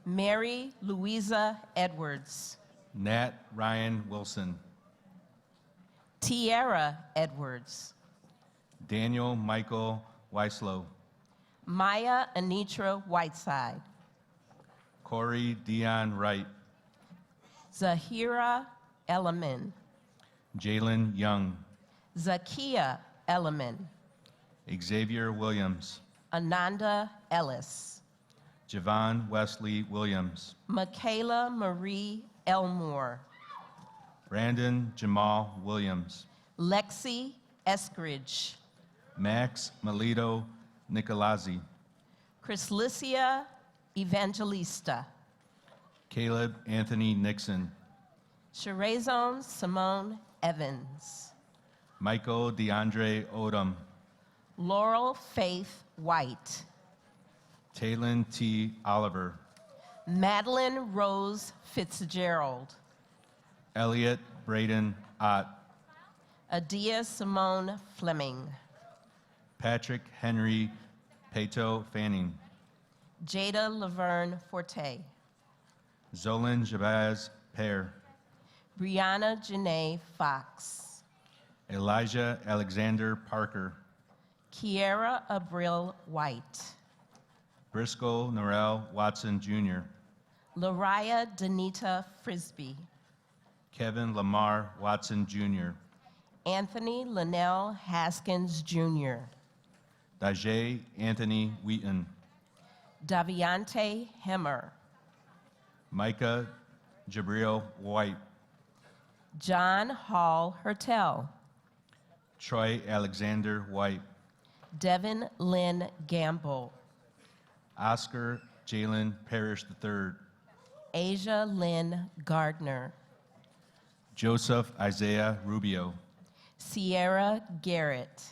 Mary Louisa Edwards. Nat Ryan Wilson. Tiara Edwards. Daniel Michael Weislow. Maya Anitra Whiteside. Corey Dion Wright. Zahira Elliman. Jalen Young. Zakia Elliman. Xavier Williams. Ananda Ellis. Javon Wesley Williams. Michaela Marie Elmore. Brandon Jamal Williams. Lexi Eskridge. Max Melito Nicolazzi. Chrislicia Evangelista. Caleb Anthony Nixon, Sherazon Simone Evans. Michael DeAndre Odom, Laurel Faith White. Taylin T. Oliver, Madeline Rose Fitzgerald. Elliot Braden Ott, Adia Simone Fleming. Patrick Henry Pato Fanning, Jada Laverne Forte. Zolan Jabaz Pear, Brianna Janae Fox. Elijah Alexander Parker, Kiera Abril White. Briscoe Norrell Watson Jr., Lariah Danita Frisbee. Kevin Lamar Watson Jr., Anthony Linnell Haskins Jr. Dajae Anthony Wheaton, Daviante Hemmer. Micah Jabril White, John Hall Hertel. Troy Alexander White, Devin Lynn Gamble. Oscar Jalen Parrish III, Asia Lynn Gardner. Joseph Isaiah Rubio, Sierra Garrett.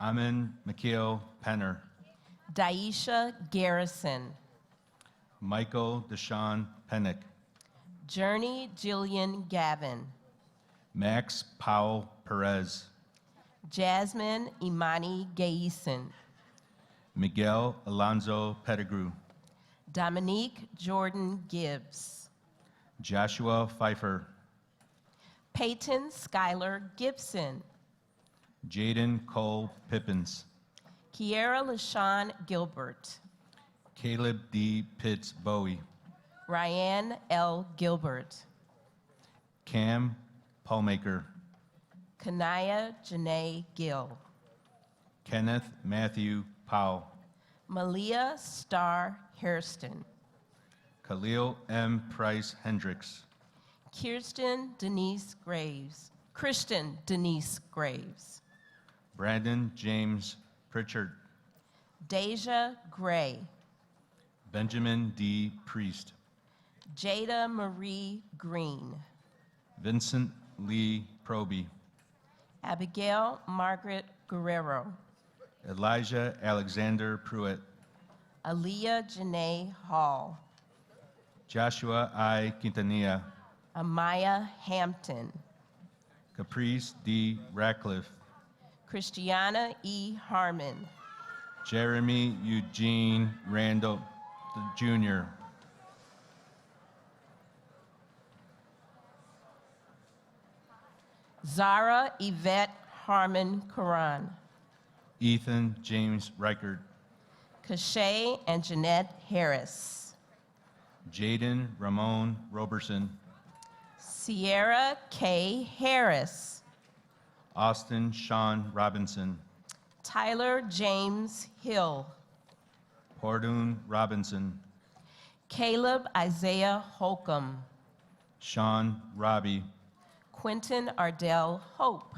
Amin Mikhail Penner, Daisha Garrison. Michael Deshaun Pennick, Journey Jillian Gavin. Max Powell Perez, Jasmine Imani Gayeson. Miguel Alonzo Pettigrew, Dominique Jordan Gibbs. Joshua Pfeiffer, Peyton Schuyler Gibson. Jaden Cole Pippins, Kiera LaShawn Gilbert. Caleb D. Pitts Bowie, Ryan L. Gilbert. Cam Paulmaker, Kanaya Janae Gill. Kenneth Matthew Powell, Malia Starr Hairston. Khalil M. Price Hendricks, Kirsten Denise Graves. Christian Denise Graves. Brandon James Pritchard, Deja Gray. Benjamin D. Priest, Jada Marie Green. Vincent Lee Proby, Abigail Margaret Guerrero. Elijah Alexander Pruitt, Aaliyah Janae Hall. Joshua I. Quintanilla, Amaya Hampton. Caprice D. Ratcliffe, Christiana E. Harmon. Jeremy Eugene Randall Jr., Zara Yvette Harmon Karan. Ethan James Reichert, Kashay and Jeanette Harris. Jaden Ramon Roberson, Sierra K. Harris. Austin Sean Robinson, Tyler James Hill. Pordun Robinson, Caleb Isaiah Holcomb. Sean Robbie, Quentin Ardell Hope.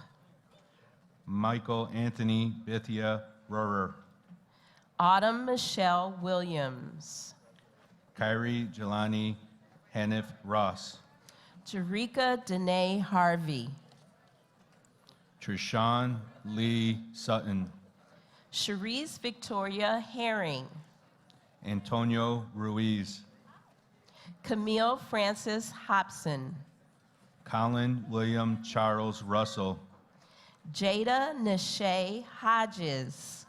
Michael Anthony Bithia Rohrer, Autumn Michelle Williams. Kyrie Jelani Hanif Ross, Jerika Danae Harvey. Trishawn Lee Sutton, Cherise Victoria Herring. Antonio Ruiz, Camille Francis Hobson. Colin William Charles Russell, Jada Nashay Hodges.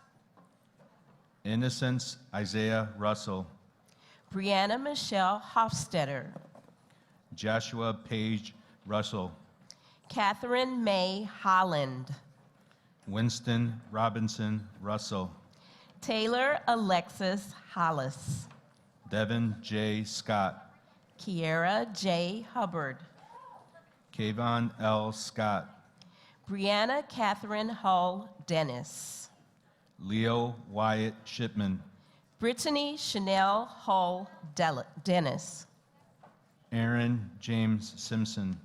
Innocence Isaiah Russell, Brianna Michelle Hofstetter. Joshua Page Russell, Catherine May Holland. Winston Robinson Russell, Taylor Alexis Hollis. Devin J. Scott, Kiera J. Hubbard. Kayvon L. Scott, Brianna Catherine Hull Dennis. Leo Wyatt Shipman, Brittany Chanel Hull Dennis. Aaron James Simpson,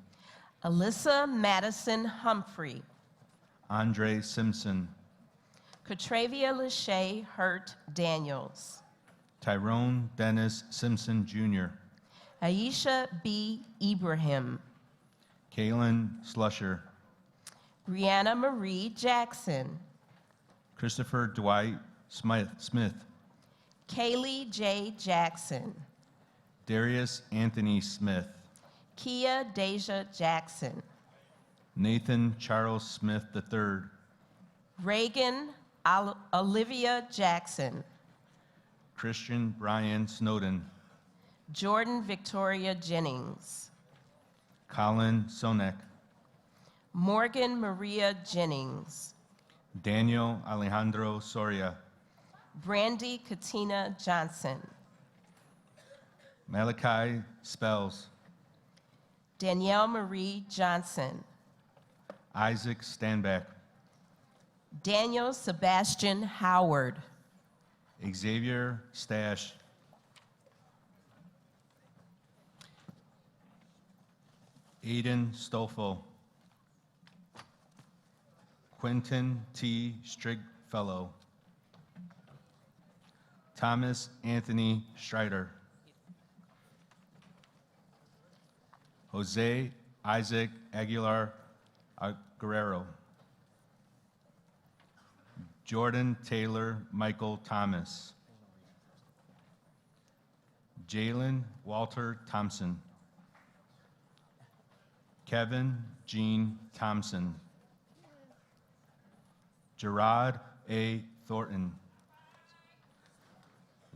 Alyssa Madison Humphrey. Andre Simpson, Katravia Lachey Hurt Daniels. Tyrone Dennis Simpson Jr., Aisha B. Ibrahim, Kaylin Slusher, Brianna Marie Jackson, Christopher Dwight Smith, Kaylee J. Jackson, Darius Anthony Smith, Kia Deja Jackson, Nathan Charles Smith III, Reagan Olivia Jackson, Christian Brian Snowden, Jordan Victoria Jennings, Colin Sonek, Morgan Maria Jennings, Daniel Alejandro Soria, Brandy Katina Johnson, Malachi Spells, Danielle Marie Johnson, Isaac Stanback, Daniel Sebastian Howard, Xavier Stash, Aiden Stoffel, Quentin T. Strigfellow, Thomas Anthony Strider, Jose Isaac Aguilar Guerrero, Jordan Taylor Michael Thomas, Jalen Walter Thompson, Kevin Jean Thompson, Gerard A. Thornton,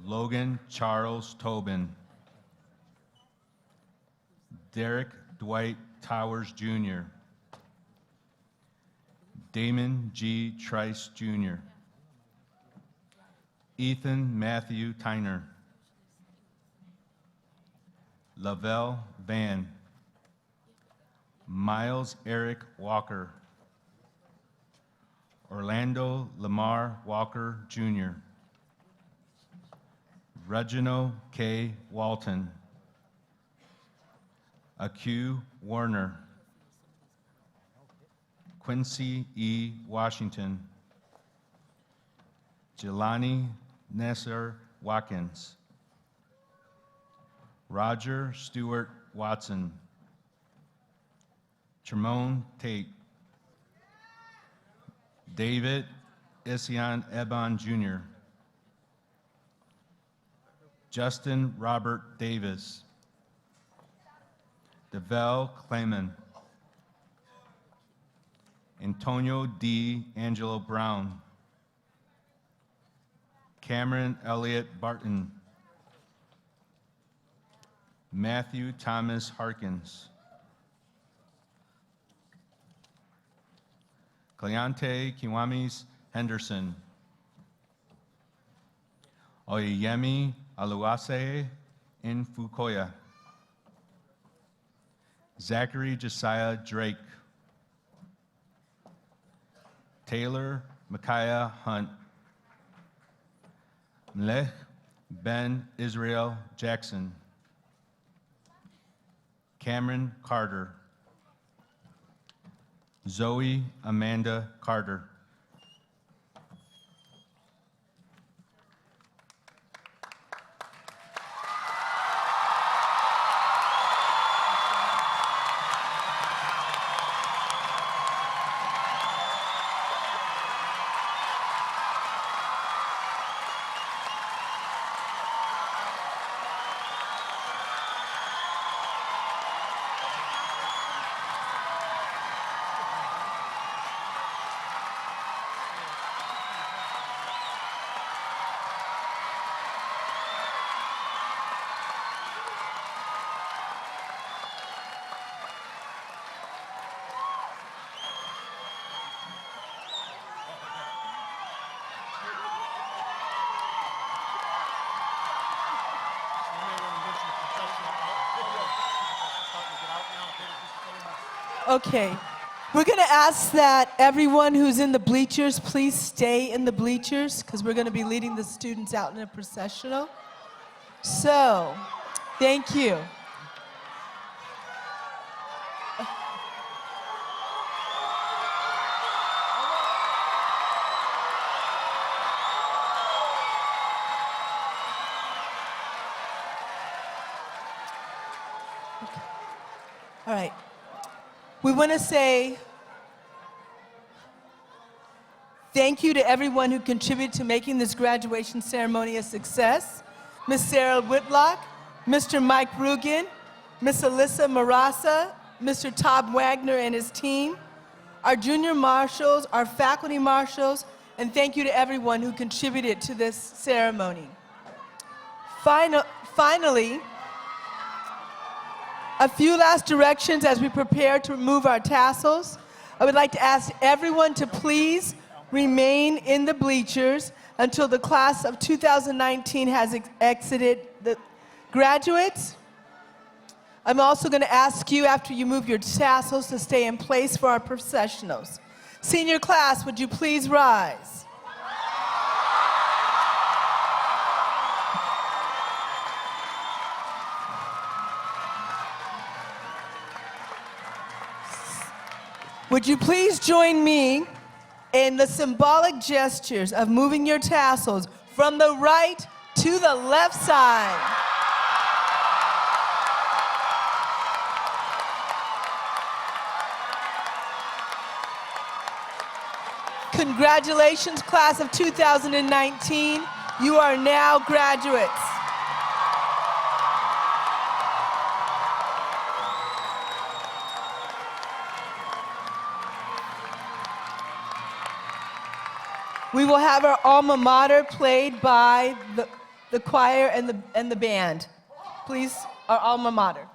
Logan Charles Tobin, Derek Dwight Towers Jr., Damon G. Trice Jr., Ethan Matthew Tyner, Lavelle Van, Miles Eric Walker, Orlando Lamar Walker Jr., Reginald K. Walton, Aq Warner, Quincy E. Washington, Jelani Nasser Watkins, Roger Stewart Watson, Tremone Tate, David Isian Ebon Jr., Justin Robert Davis, Devel Clayman, Antonio D. Angelo Brown, Cameron Elliott Barton, Matthew Thomas Harkins, Cleante Kiwamis Henderson, Oyeyemi Aluase Fukoya, Zachary Josiah Drake, Taylor Micaiah Hunt, Mlech Ben Israel Jackson, Cameron Carter, Zoe Amanda Carter, Okay. We're going to ask that everyone who's in the bleachers, please stay in the bleachers because we're going to be leading the students out in a processional. So, thank you. All right. We want to say thank you to everyone who contributed to making this graduation ceremony a success. Ms. Sarah Whitlock, Mr. Mike Rugen, Ms. Alyssa Marasa, Mr. Todd Wagner and his team, our junior marshals, our faculty marshals, and thank you to everyone who contributed to this ceremony. Finally, a few last directions as we prepare to remove our tassels. I would like to ask everyone to please remain in the bleachers until the class of 2019 has exited. The graduates, I'm also going to ask you, after you move your tassels, to stay in place for our processionals. Senior class, would you please rise? Would you please join me in the symbolic gestures of moving your tassels from the right to the left side? Congratulations, class of 2019. You are now graduates. We will have our alma mater played by the choir and the band. Please, our alma mater.